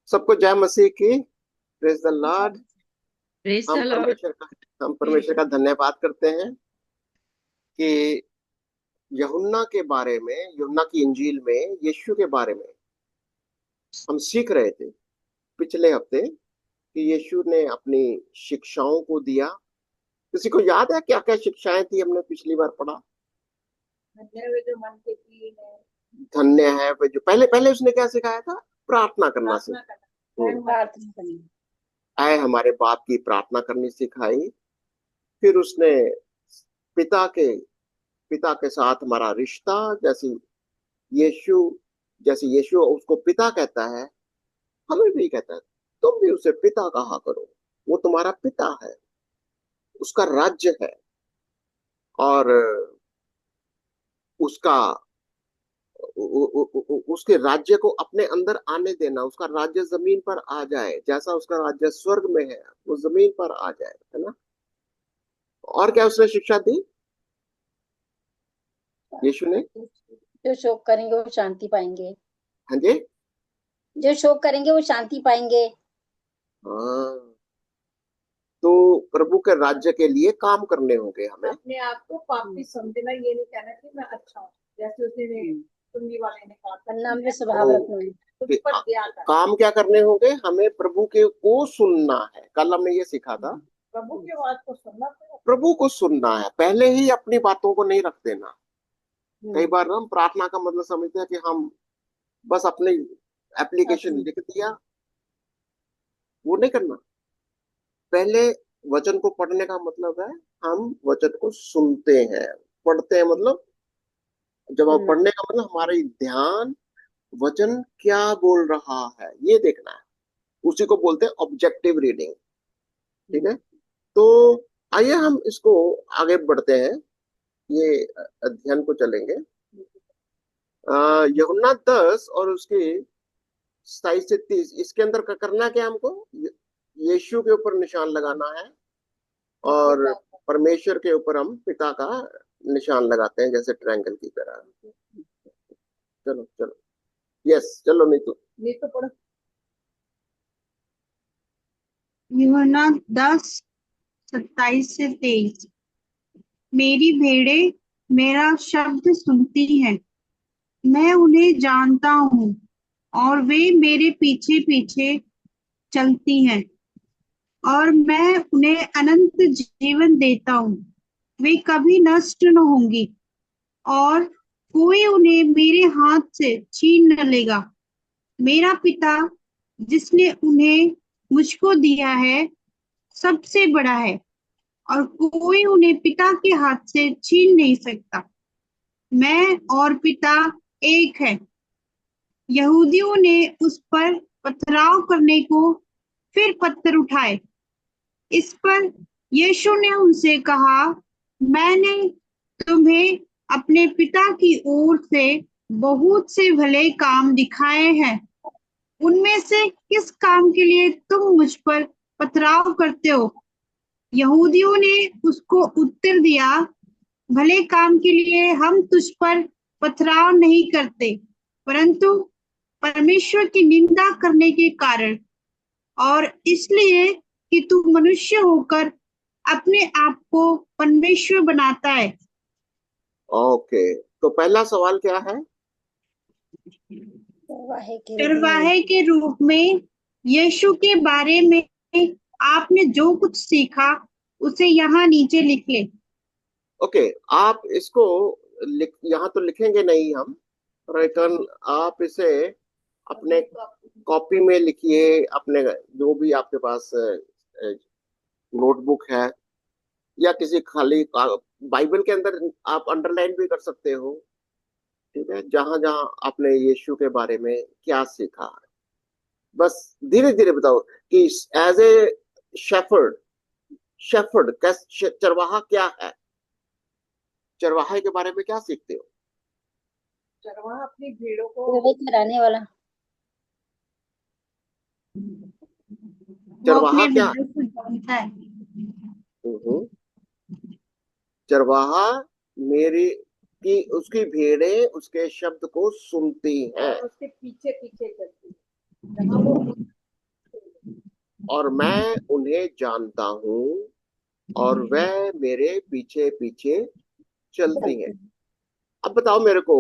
सबको जय मसीह की। Praise the Lord. Praise the हम लॉर्ड। परमेश्वर का हम परमेश्वर का धन्यवाद करते हैं कि यूहन्ना के बारे में, यूहन्ना की इंजील में यीशु के बारे में हम सीख रहे थे पिछले हफ्ते कि यीशु ने अपनी शिक्षाओं को दिया। किसी को याद है क्या क्या शिक्षाएं थी हमने पिछली बार पढ़ा? धन्य वे जो मन के कीन है। धन्य है वे जो पहले पहले उसने क्या सिखाया था? प्रार्थना करना प्रार्थना करना, हम्म, प्रार्थना करनी। आए हमारे बाप की प्रार्थना करनी सिखाई। फिर उसने पिता के पिता के साथ हमारा रिश्ता, जैसे यीशु जैसे यीशु उसको पिता कहता है, हमें भी कहता है तुम भी उसे पिता कहा करो। वो तुम्हारा पिता है, उसका राज्य है। और उसका उसके राज्य को अपने अंदर आने देना, उसका राज्य जमीन पर आ जाए, जैसा उसका राज्य स्वर्ग में है वो जमीन पर आ जाए, है ना। और क्या उसने शिक्षा दी यीशु ने? जो शोक करेंगे वो शांति पाएंगे। हाँ जी। जो शोक करेंगे वो शांति पाएंगे। हाँ, तो प्रभु के राज्य के लिए काम करने होंगे हमें। अपने आप को पापी समझना, ये नहीं कहना कि मैं अच्छा हूँ, जैसे उसने सुन्नी वाले ने कहा वरना में स्वभाव तो रखना है, खुद पर दया कर। काम क्या करने होंगे हमें? प्रभु के को सुनना है। कल हमने ये सीखा था, प्रभु की आवाज को सुनना पड़ेगा। प्रभु को सुनना है, पहले ही अपनी बातों को नहीं रख देना। कई बार हम प्रार्थना का मतलब समझते हैं कि हम बस अपने एप्लीकेशन लिख दिया, वो नहीं करना। पहले वचन को पढ़ने का मतलब है हम वचन को सुनते हैं। पढ़ते हैं मतलब, जब हम पढ़ने का मतलब हमारी ध्यान वचन क्या बोल रहा है ये देखना है। उसी को बोलते हैं ऑब्जेक्टिव रीडिंग। ठीक है। तो आइए हम इसको आगे बढ़ते हैं, ये अध्ययन को चलेंगे। यूहन्ना 10 और उसकी 27 से 30, इसके अंदर करना क्या हमको? यीशु के ऊपर निशान लगाना है और परमेश्वर के ऊपर हम पिता का निशान लगाते हैं, जैसे ट्रायंगल की तरह। चलो चलो, यस चलो, नहीं तो पढ़ो। यूहन्ना 10:27 से 23। मेरी भेड़ें मेरा शब्द सुनती हैं, मैं उन्हें जानता हूँ और वे मेरे पीछे पीछे चलती हैं, और मैं उन्हें अनंत जीवन देता हूँ। वे कभी नष्ट न होंगी और कोई उन्हें मेरे हाथ से छीन न लेगा। मेरा पिता जिसने उन्हें मुझको दिया है सबसे बड़ा है, और कोई उन्हें पिता के हाथ से छीन नहीं सकता। मैं और पिता एक है। यहूदियों ने उस पर पथराव करने को फिर पत्थर उठाए। इस पर यीशु ने उनसे कहा, मैंने तुम्हें अपने पिता की ओर से बहुत से भले काम दिखाए हैं, उनमें से किस काम के लिए तुम मुझ पर पथराव करते हो? यहूदियों ने उसको उत्तर दिया, भले काम के लिए हम तुझ पर पथराव नहीं करते, परंतु परमेश्वर की निंदा करने के कारण, और इसलिए कि तू मनुष्य होकर अपने आप को परमेश्वर बनाता है। ओके, तो पहला सवाल क्या है? चरवाहे के रूप में यीशु के बारे में आपने जो कुछ सीखा उसे यहाँ नीचे लिख ले। ओके, आप इसको यहाँ तो लिखेंगे नहीं हम, रिटर्न आप इसे अपने कॉपी में लिखिए, अपने जो भी आपके पास नोटबुक है या किसी खाली बाइबल के अंदर आप अंडरलाइन भी कर सकते हो। ठीक है, जहां जहां आपने यीशु के बारे में क्या सीखा है, बस धीरे धीरे बताओ कि एज ए शेफर्ड, शेफर्ड चरवाहा क्या है, चरवाहे के बारे में क्या सीखते हो? चरवाहा अपनी भेड़ों को चराने वाला। वो चरवाहा अपने क्या? भेड़ों को जानता है। हम्म, चरवाहा मेरी की उसकी भेड़ें उसके शब्द को सुनती हैं। उसके पीछे पीछे चलती है। जहाँ वो और मैं उन्हें जानता हूँ और वह मेरे पीछे पीछे चलती हैं। अब बताओ मेरे को,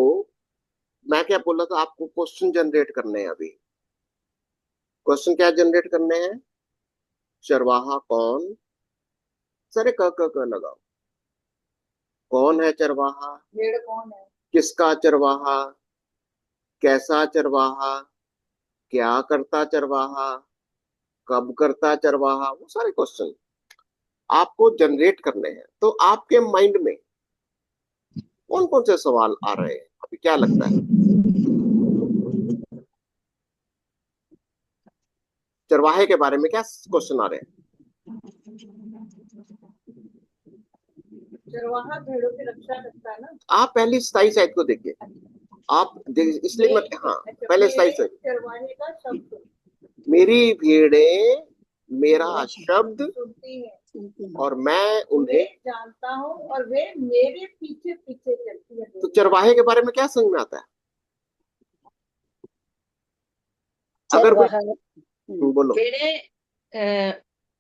मैं क्या बोला था आपको, क्वेश्चन जनरेट करने हैं अभी। क्वेश्चन क्या जनरेट करने हैं? चरवाहा कौन? सारे क लगाओ। कौन है चरवाहा? भेड़ कौन है? किसका चरवाहा? कैसा चरवाहा? क्या करता चरवाहा? कब करता चरवाहा? वो सारे क्वेश्चन आपको जनरेट करने हैं। तो आपके माइंड में कौन कौन से सवाल आ रहे हैं अभी, क्या लगता है? चरवाहे के बारे में क्या क्वेश्चन आ रहे हैं? चरवाहा भेड़ों की रक्षा करता है ना। आप पहले 27 आयत को देखिए। इसलिए मत, हाँ, अच्छा, पहले मेरे 27 आयत। चरवाहे का शब्द मेरी भेड़ें मेरा शब्द सुनती है और मैं उन्हें। उन्हें जानता हूँ और वे मेरे पीछे पीछे चलती है। तो चरवाहे के बारे में क्या समझ में आता है? अगर कोई, चरवाहा बोलो। भेड़ें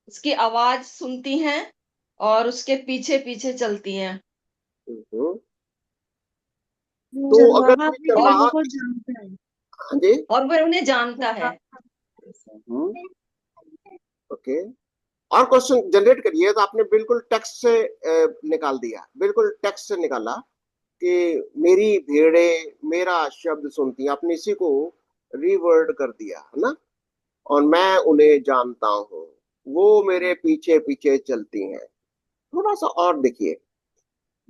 उसकी आवाज सुनती हैं और उसके पीछे पीछे चलती हैं। हम्म, तो अगर चरवाहा कोई अपने और चरवाहा, भेड़ों को जानता है। हाँ जी, और वह उन्हें जानता है। ओके। और क्वेश्चन जनरेट करिए। तो आपने बिल्कुल टेक्स्ट से निकाल दिया, बिल्कुल टेक्स्ट से निकाला कि मेरी भेड़े मेरा शब्द सुनती हैं। आपने इसी को रिवर्ड कर दिया है ना। और मैं उन्हें जानता हूँ, वो मेरे पीछे पीछे चलती हैं। थोड़ा सा और देखिए,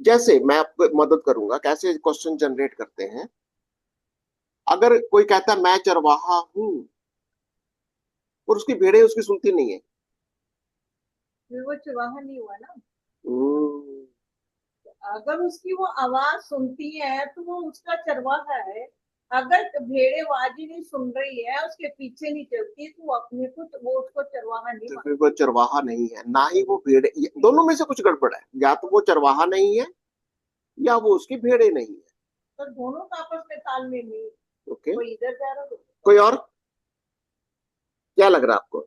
जैसे मैं आपको मदद करूंगा कैसे क्वेश्चन जनरेट करते हैं। अगर कोई कहता है मैं चरवाहा हूं और उसकी भेड़ें उसकी सुनती नहीं है। फिर वो चरवाहा नहीं हुआ ना। हम्म, अगर उसकी वो आवाज सुनती है तो वो उसका चरवाहा है। अगर भेड़े आवाज नहीं सुन रही है, उसके पीछे नहीं चलती, तो वो अपने को, वो उसको चरवाहा नहीं तो मानता। फिर वो चरवाहा नहीं है, ना ही वो भेड़े। दोनों में से कुछ गड़बड़ है। या तो वो चरवाहा नहीं है या वो उसकी भेड़े नहीं है। पर दोनों का आपस में तालमेल नहीं। ओके। कोई इधर जा रहा है, कोई और? क्या लग रहा है आपको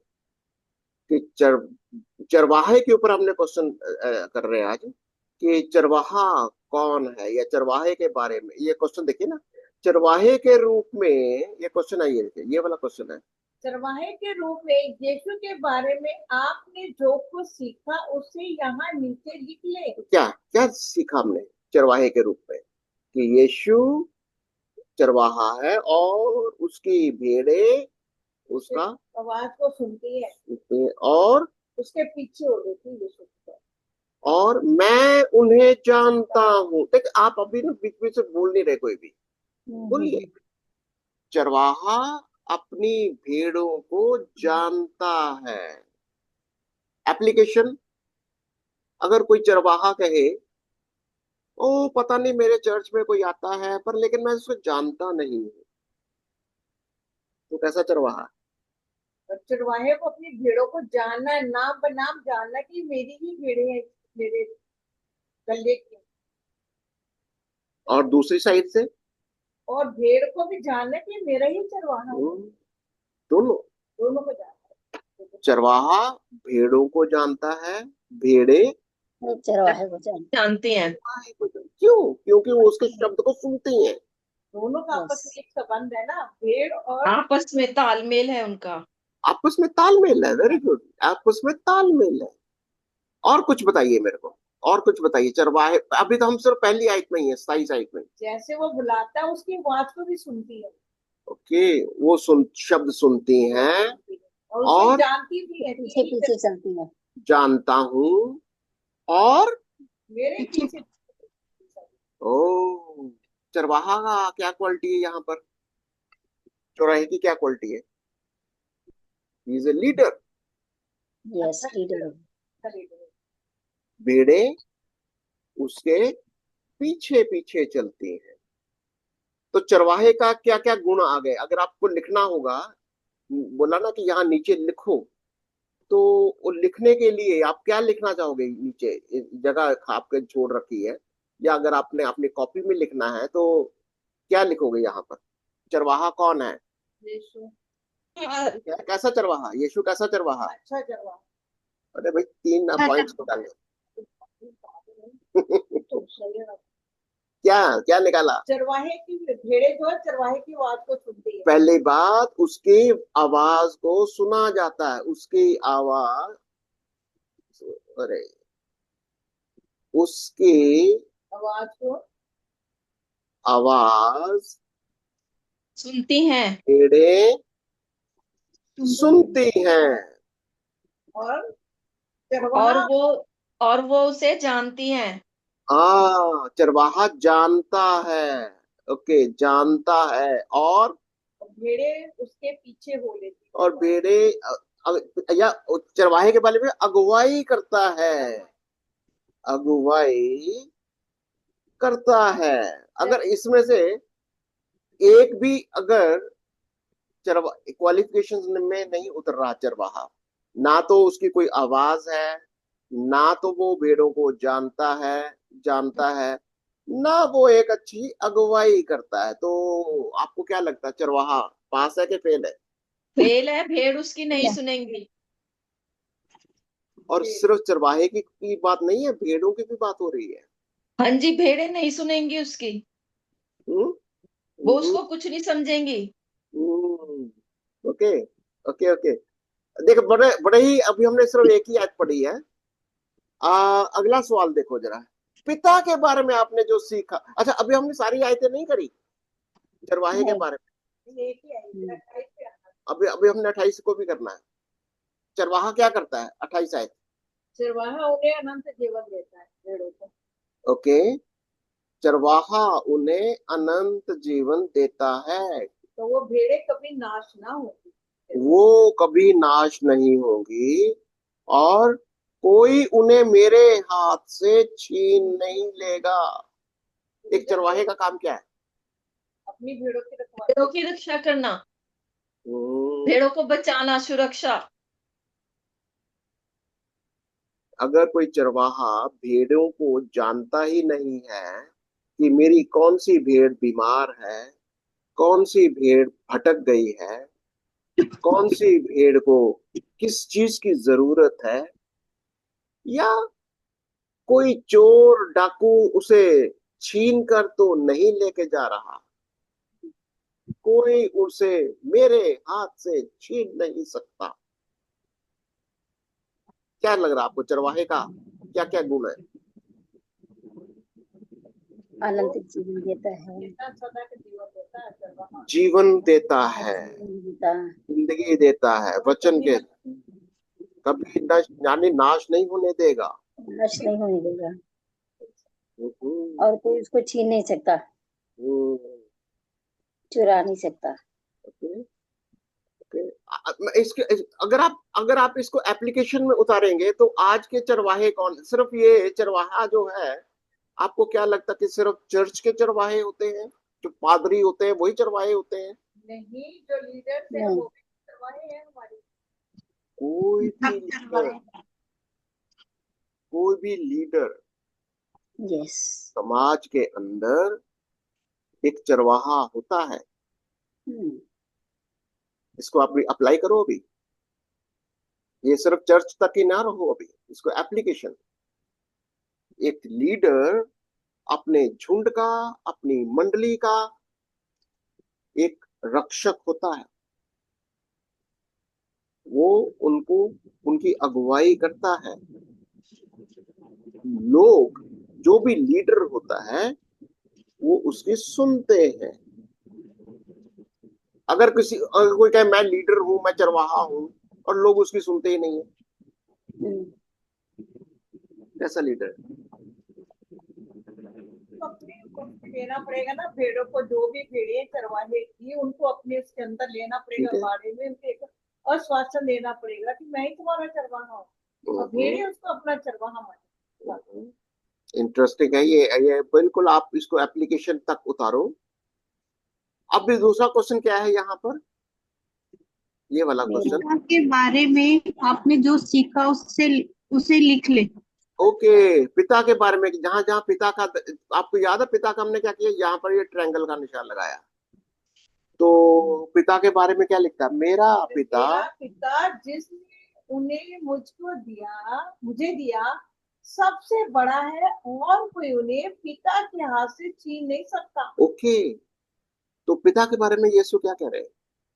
कि चरवाहे के ऊपर हमने क्वेश्चन कर रहे हैं आज, कि चरवाहा कौन है, या चरवाहे के बारे में ये क्वेश्चन देखिए ना। चरवाहे के रूप में ये क्वेश्चन है, ये देखिए, ये वाला क्वेश्चन है। चरवाहे के रूप में यीशु के बारे में आपने जो कुछ सीखा उसे यहाँ नीचे लिख ले। क्या क्या सीखा हमने चरवाहे के रूप में? कि यीशु चरवाहा है और उसकी भेड़े उसका आवाज को सुनती है, और उसके पीछे हो गई थी यीशु की। और मैं उन्हें जानता हूं। देख, आप अभी ना बीच बीच से बोल नहीं रहे कोई भी। बोलिए। चरवाहा अपनी भेड़ों को जानता है। एप्लीकेशन, अगर कोई चरवाहा कहे ओ पता नहीं मेरे चर्च में कोई आता है पर लेकिन मैं उसको जानता नहीं हूं, तो कैसा चरवाहा? और चरवाहे को अपनी भेड़ों को जानना है, नाम बनाम जानना कि मेरी ही भेड़े हैं, मेरे गले की। और दूसरी साइड से और भेड़ को भी जानना है कि मेरा ही चरवाहा है। दोनों। दोनों को जानना है। चरवाहा भेड़ों को जानता है, भेड़े चरवाहे को जानती हैं। क्यों? क्योंकि वो उसके शब्द को सुनती हैं। दोनों का आपस में एक संबंध है ना, भेड़ और आपस में तालमेल है उनका। आपस में तालमेल है। वेरी गुड, आपस में तालमेल है। और कुछ बताइए मेरे को, और कुछ बताइए। चरवाहे, अभी तो हम सिर्फ पहली आयत में ही है, 27 आयत में। जैसे वो बुलाता है उसकी आवाज को भी सुनती है। ओके, वो शब्द सुनती हैं और और उसे जानती भी है, पीछे पीछे चलती हैं। जानता हूं और मेरे पीछे। ओ, चरवाहा का क्या क्वालिटी है यहाँ पर? चौराहे की क्या क्वालिटी है? He is a leader. Yes, leader. भेड़े उसके पीछे पीछे चलती हैं। तो चरवाहे का क्या क्या गुण आ गए? अगर आपको लिखना होगा, बोला ना कि यहाँ नीचे लिखो, तो वो लिखने के लिए आप क्या लिखना चाहोगे? नीचे जगह आपके छोड़ रखी है, या अगर आपने अपनी कॉपी में लिखना है तो क्या लिखोगे यहाँ पर? चरवाहा कौन है? यीशु। कैसा चरवाहा? यीशु कैसा चरवाहा? अच्छा चरवाहा। अरे भाई 3 पॉइंट्स को डाले। तो सही है। क्या क्या निकाला? चरवाहे की भेड़े जो है चरवाहे की आवाज को सुनती है। पहली बात, उसकी आवाज को सुना जाता है। उसकी आवाज, अरे उसकी आवाज को आवाज सुनती हैं भेड़ें सुनती हैं। और और चरवाहा वो उसे जानती हैं। चरवाहा जानता है। ओके, जानता है। और भेड़े उसके पीछे हो लेती है। और भेड़े या चरवाहे के बारे में अगुवाई करता है। अगुवाई करता है। अगर इसमें से एक भी अगर चरवा क्वालिफिकेशन में नहीं उतर रहा चरवाहा, ना तो उसकी कोई आवाज है, ना तो वो भेड़ों को जानता है, ना वो एक अच्छी अगुवाई करता है, तो आपको क्या लगता है चरवाहा पास है कि फेल है? फेल है, भेड़ उसकी नहीं सुनेंगी। और सिर्फ चरवाहे की बात नहीं है, भेड़ों की भी बात हो रही है। हाँ जी, भेड़ें नहीं सुनेंगी उसकी। हम्म वो हम्म उसको कुछ नहीं समझेंगी। Okay okay okay. देखो, बड़े बड़े ही अभी हमने सिर्फ एक ही आयत पढ़ी है। अगला सवाल देखो जरा। पिता के बारे में आपने जो सीखा, अच्छा अभी हमने सारी आयतें नहीं करी चरवाहे के बारे में। एक ही आई, 28 पे आना। अभी अभी हमने 28 को भी करना है। चरवाहा क्या करता है? 28 आयत। चरवाहा उन्हें अनंत जीवन देता है भेड़ों को। ओके, चरवाहा उन्हें अनंत जीवन देता है। तो वो भेड़े कभी नाश ना होगी। वो कभी नाश नहीं होगी, और कोई उन्हें मेरे हाथ से छीन नहीं लेगा। एक चरवाहे का काम क्या है? अपनी भेड़ों की रखवाली। भेड़ों की रक्षा करना, हम्म, भेड़ों को बचाना, सुरक्षा। अगर कोई चरवाहा भेड़ों को जानता ही नहीं है कि मेरी कौन सी भेड़ बीमार है, कौन सी भेड़ भटक गई है, कौन सी भेड़ को किस चीज की जरूरत है, या कोई चोर डाकू उसे छीन कर तो नहीं लेके जा रहा, कोई उसे मेरे हाथ से छीन नहीं सकता। क्या लग रहा है आपको चरवाहे का क्या क्या गुण है? अनंत जीवन देता है। इतना सदा के जीवन देता है चरवाहा। जीवन देता है, जीवन देता है। जिंदगी देता है, वचन के कभी यानी नाश नहीं होने देगा। नष्ट नहीं होने देगा, हम्म, और कोई उसको छीन नहीं सकता, हम्म, चुरा नहीं सकता। Okay, okay. इसके अगर आप इसको एप्लीकेशन में उतारेंगे तो आज के चरवाहे कौन? सिर्फ ये चरवाहा जो है, आपको क्या लगता है कि सिर्फ चर्च के चरवाहे होते हैं, जो पादरी होते हैं वही चरवाहे होते हैं? नहीं, जो लीडर है नहीं। वो भी चरवाहे हैं हमारे। कोई भी सब चरवाहे लीडर, कोई भी लीडर यस। समाज के अंदर एक चरवाहा होता है। इसको आप अप्लाई करो अभी। ये सिर्फ चर्च तक ही ना रहो, अभी इसको एप्लीकेशन। एक लीडर अपने झुंड का, अपनी मंडली का एक रक्षक होता है। वो उनको उनकी अगुवाई करता है। लोग, जो भी लीडर होता है वो उसकी सुनते हैं। अगर कोई कहे मैं लीडर हूं, मैं चरवाहा हूं, और लोग उसकी सुनते ही नहीं है, कैसा लीडर है? तो अपने को लेना पड़ेगा ना भेड़ों को, जो भी भेड़े चरवाहे की उनको अपने उसके अंदर लेना पड़ेगा। ठीक है। बाड़े में उनको एक आश्वासन देना पड़ेगा कि मैं ही तुम्हारा चरवाहा हूँ, और भेड़े उसको अपना चरवाहा माने। इंटरेस्टिंग है ये बिल्कुल। आप इसको एप्लीकेशन तक उतारो। अब भी दूसरा क्वेश्चन क्या है यहाँ पर? ये वाला क्वेश्चन। पिता के बारे में आपने जो सीखा उससे उसे लिख ले। ओके, पिता के बारे में, जहां जहां पिता का, आपको याद है पिता का हमने क्या किया? यहाँ पर ये ट्रायंगल का निशान लगाया। तो पिता के बारे में क्या लिखता है? मेरा पिता मेरा पिता जिसने उन्हें मुझे दिया सबसे बड़ा है और कोई उन्हें पिता के हाथ से छीन नहीं सकता। ओके, तो पिता के बारे में यीशु क्या कह रहे हैं?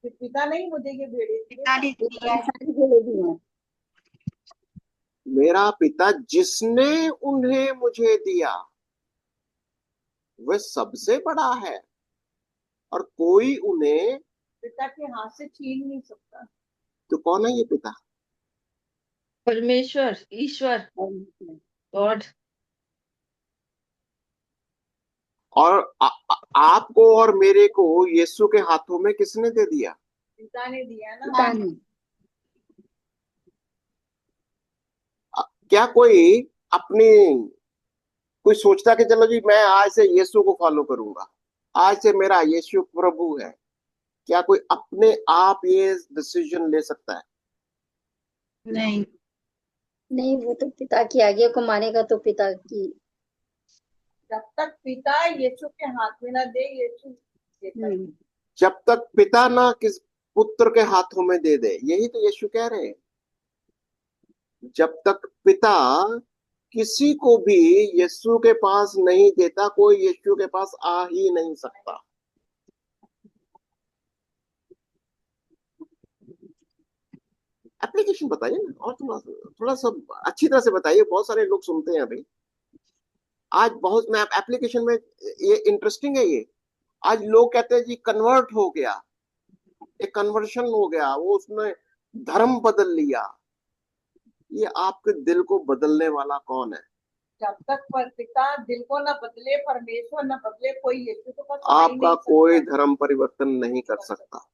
कि पिता नहीं मुझे ये भेड़े दिए, पिता ने दिया है। सारी भेड़े दी हैं। मेरा पिता जिसने उन्हें मुझे दिया वह सबसे बड़ा है और कोई उन्हें, पिता के हाथ से छीन नहीं सकता। तो कौन है ये पिता? परमेश्वर, ईश्वर, गॉड। और आपको और मेरे को यीशु के हाथों में किसने दे दिया? पिता ने दिया ना। पिता ने। क्या कोई सोचता कि चलो जी मैं आज से यीशु को फॉलो करूंगा, आज से मेरा यीशु प्रभु है? क्या कोई अपने आप ये डिसीजन ले सकता है? नहीं। नहीं, वो तो पिता की आज्ञा को मानेगा तो पिता की। जब तक पिता यीशु के हाथ में ना दे, यीशु देता है। जब तक पिता ना किस पुत्र के हाथों में दे दे, यही तो यीशु कह रहे हैं। जब तक पिता किसी को भी यीशु के पास नहीं देता, कोई यीशु के पास आ ही नहीं सकता। एप्लीकेशन बताइए ना, और थोड़ा सा अच्छी तरह से बताइए, बहुत सारे लोग सुनते हैं अभी। आज बहुत मैं एप्लीकेशन में, ये इंटरेस्टिंग है ये। आज लोग कहते हैं जी कन्वर्ट हो गया, एक कन्वर्शन हो गया, वो उसने धर्म बदल लिया। ये आपके दिल को बदलने वाला कौन है? जब तक पर पिता दिल को न बदले, परमेश्वर न बदले, कोई यीशु के पास आ ही आपका नहीं कोई सकता। धर्म परिवर्तन नहीं कर सकता।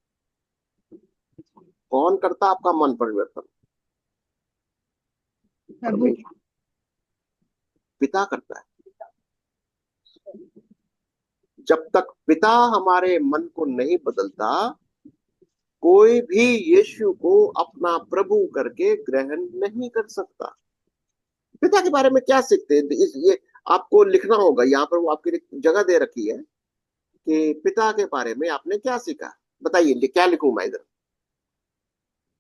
कौन करता आपका मन परिवर्तन? प्रभु। पिता करता है। जब तक पिता हमारे मन को नहीं बदलता, कोई भी यीशु को अपना प्रभु करके ग्रहण नहीं कर सकता। पिता के बारे में क्या सीखते हैं? ये आपको लिखना होगा, यहाँ पर वो आपकी जगह दे रखी है कि पिता के बारे में आपने क्या सीखा। बताइए क्या लिखूं मैं इधर?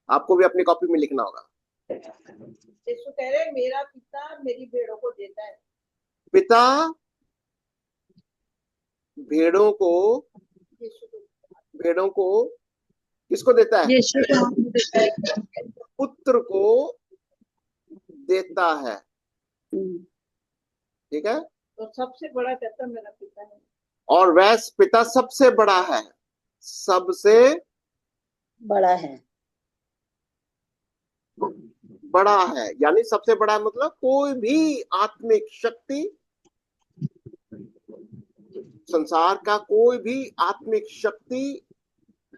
आपको भी अपनी कॉपी में लिखना होगा। यीशु कह रहे मेरा पिता मेरी भेड़ों को देता है। पिता भेड़ों को यीशु को भेड़ों को किसको देता है? यीशु को हम देता है। पुत्र को देता है। ठीक है। तो सबसे बड़ा कहता मेरा पिता है। और वह पिता सबसे बड़ा है, सबसे बड़ा है। बड़ा है यानी सबसे बड़ा मतलब कोई भी आत्मिक शक्ति, संसार का कोई भी आत्मिक शक्ति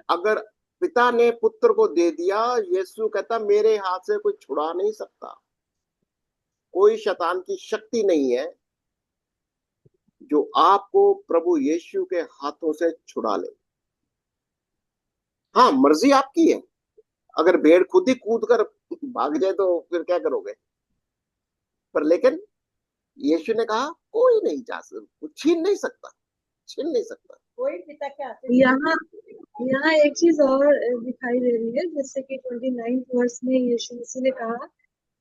अगर पिता ने पुत्र को दे दिया, यीशु कहता मेरे हाथ से कोई छुड़ा नहीं सकता। कोई शैतान की शक्ति नहीं है जो आपको प्रभु यीशु के हाथों से छुड़ा ले। हाँ, मर्जी आपकी है। अगर भेड़ खुद ही कूद कर भाग जाए तो फिर क्या करोगे? पर लेकिन यीशु ने कहा कोई नहीं जा सकता, छीन नहीं सकता, छीन नहीं सकता। कोई पिता के हाथ से यहाँ यहाँ एक चीज और दिखाई दे रही है, जैसे कि 29 वर्ष में यीशु मसीह ने कहा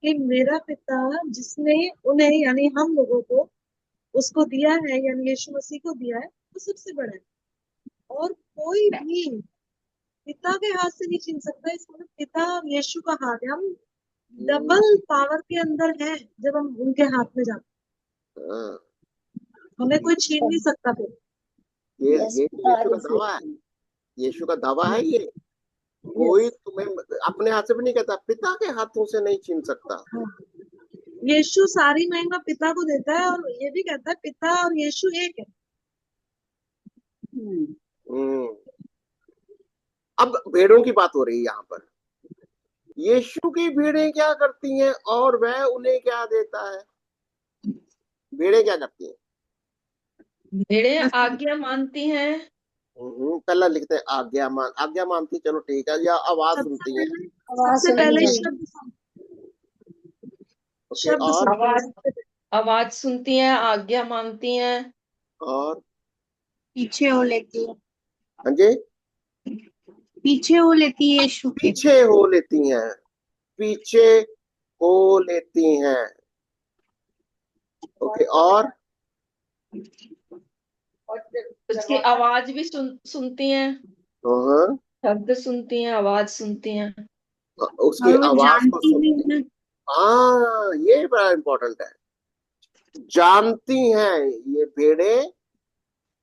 कि मेरा पिता जिसने उन्हें यानी हम लोगों को उसको दिया है, यानी यीशु मसीह को दिया है, वो सबसे बड़ा है और कोई भी पिता के हाथ से नहीं छीन सकता। इसका मतलब पिता और यीशु का हाथ है, हम डबल पावर के अंदर है जब हम उनके हाथ में जाते हैं। हाँ, हमें कोई छीन नहीं सकता फिर। ये यस, यीशु का दावा है। यीशु का दावा है ये। कोई तुम्हें अपने हाथ से भी नहीं कहता, पिता के हाथों से नहीं छीन सकता। यीशु सारी महिमा पिता को देता है और ये भी कहता है पिता और यीशु एक है। अब भेड़ों की बात हो रही है यहाँ पर। यीशु की भेड़ें क्या करती हैं और वह उन्हें क्या देता है? भेड़ें क्या करती हैं? भेड़े आज्ञा मानती हैं। पहला लिखते हैं आज्ञा मानती, चलो ठीक है, या आवाज सुनती है। सबसे पहले शब्द ओके, और आवाज सुनती हैं, आज्ञा मानती हैं और पीछे हो लेती है। हाँ जी, पीछे हो लेती है यीशु के। पीछे हो लेती हैं, पीछे हो लेती हैं। ओके, और उसकी आवाज भी सुनती हैं, हाँ, शब्द सुनती हैं, आवाज सुनती हैं। उसकी और वो आवाज को जानती भी सुनती। है। हाँ, ये बड़ा इंपॉर्टेंट है। जानती हैं ये भेड़े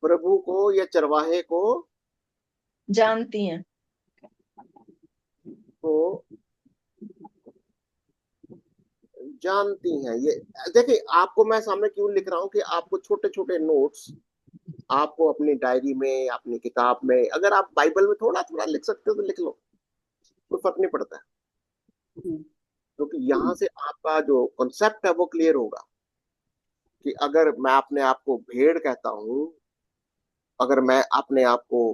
प्रभु को या चरवाहे जानती हैं। को जानती हैं। ये देखिए, आपको मैं सामने क्यों लिख रहा हूँ कि आपको छोटे छोटे नोट्स आपको अपनी डायरी में, अपनी किताब में, अगर आप बाइबल में थोड़ा थोड़ा लिख सकते हो तो लिख लो, कोई फर्क नहीं पड़ता, क्योंकि यहाँ से आपका जो कॉन्सेप्ट है वो क्लियर होगा कि अगर मैं अपने आप को भेड़ कहता हूँ, अगर मैं अपने आप को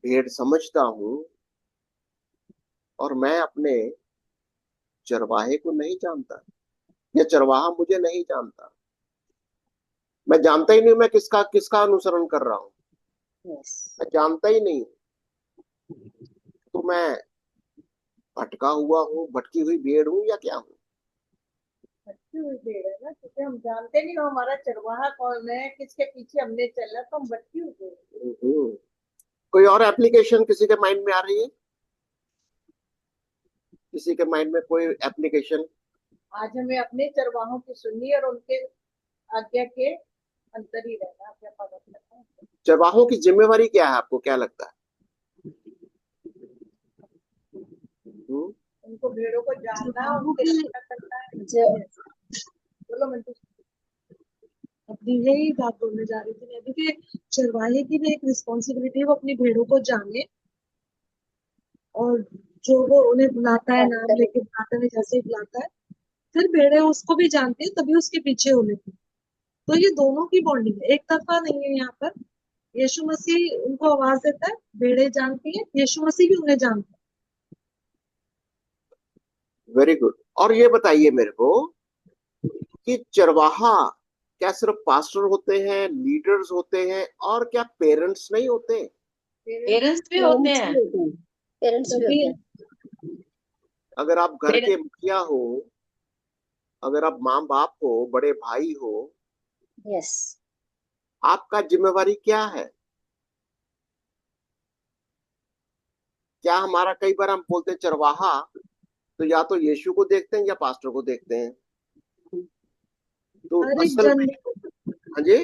भेड़ समझता हूँ, और मैं अपने चरवाहे को नहीं जानता, या चरवाहा मुझे नहीं जानता, मैं जानता ही नहीं मैं किसका किसका अनुसरण कर रहा हूँ, यस। मैं जानता ही नहीं, तो मैं भटका हुआ हूँ, भटकी हुई भेड़ हूँ या क्या हूँ? भटकी हुई भेड़ है ना, क्योंकि हम जानते नहीं हो हमारा चरवाहा कौन है, किसके पीछे हमने चलना, तो हम भटकी हुई भेड़ हैं। कोई और एप्लीकेशन किसी के माइंड में आ रही है? किसी के माइंड में कोई एप्लीकेशन? आज हमें अपने चरवाहों की सुननी और उनके आज्ञा के अंतर ही रहना, क्या पता करना है। चरवाहों की जिम्मेवारी क्या है, आपको क्या लगता है? हम्म? उनको भेड़ों को जानना, चरवाहों उनकी की रक्षा करना है। जो बोलो मंटू। अपनी यही बात बोलने जा रही थी मैं भी कि चरवाहे की भी एक रिस्पॉन्सिबिलिटी है, वो अपनी भेड़ों को जाने, और जो वो उन्हें बुलाता है, गाइड नाम करे। लेके बुलाता है, जैसे ही बुलाता है, फिर भेड़ें उसको भी जानती है, तभी उसके पीछे हो लेती है। तो ये दोनों की बॉन्डिंग है, एक तरफा नहीं है यहाँ पर। यीशु मसीह उनको आवाज देता है, भेड़ें जानती है, यीशु मसीह भी उन्हें जानता वेरी गुड। और ये बताइए मेरे को कि चरवाहा क्या सिर्फ पास्टर होते हैं, लीडर्स होते हैं, और क्या पेरेंट्स नहीं होते? पेरेंट्स भी पेरेंट्स होते भी हैं। होते हैं, पेरेंट्स है। भी तभी होते हैं। अगर आप घर पेरेंट्स के मुखिया हो, अगर आप माँ बाप हो, बड़े भाई हो, यस। आपका जिम्मेवारी क्या है? क्या हमारा, कई बार हम बोलते हैं चरवाहा, तो या तो यीशु को देखते हैं या पास्टर को देखते हैं, तो हर एक असल जन में। हाँ जी।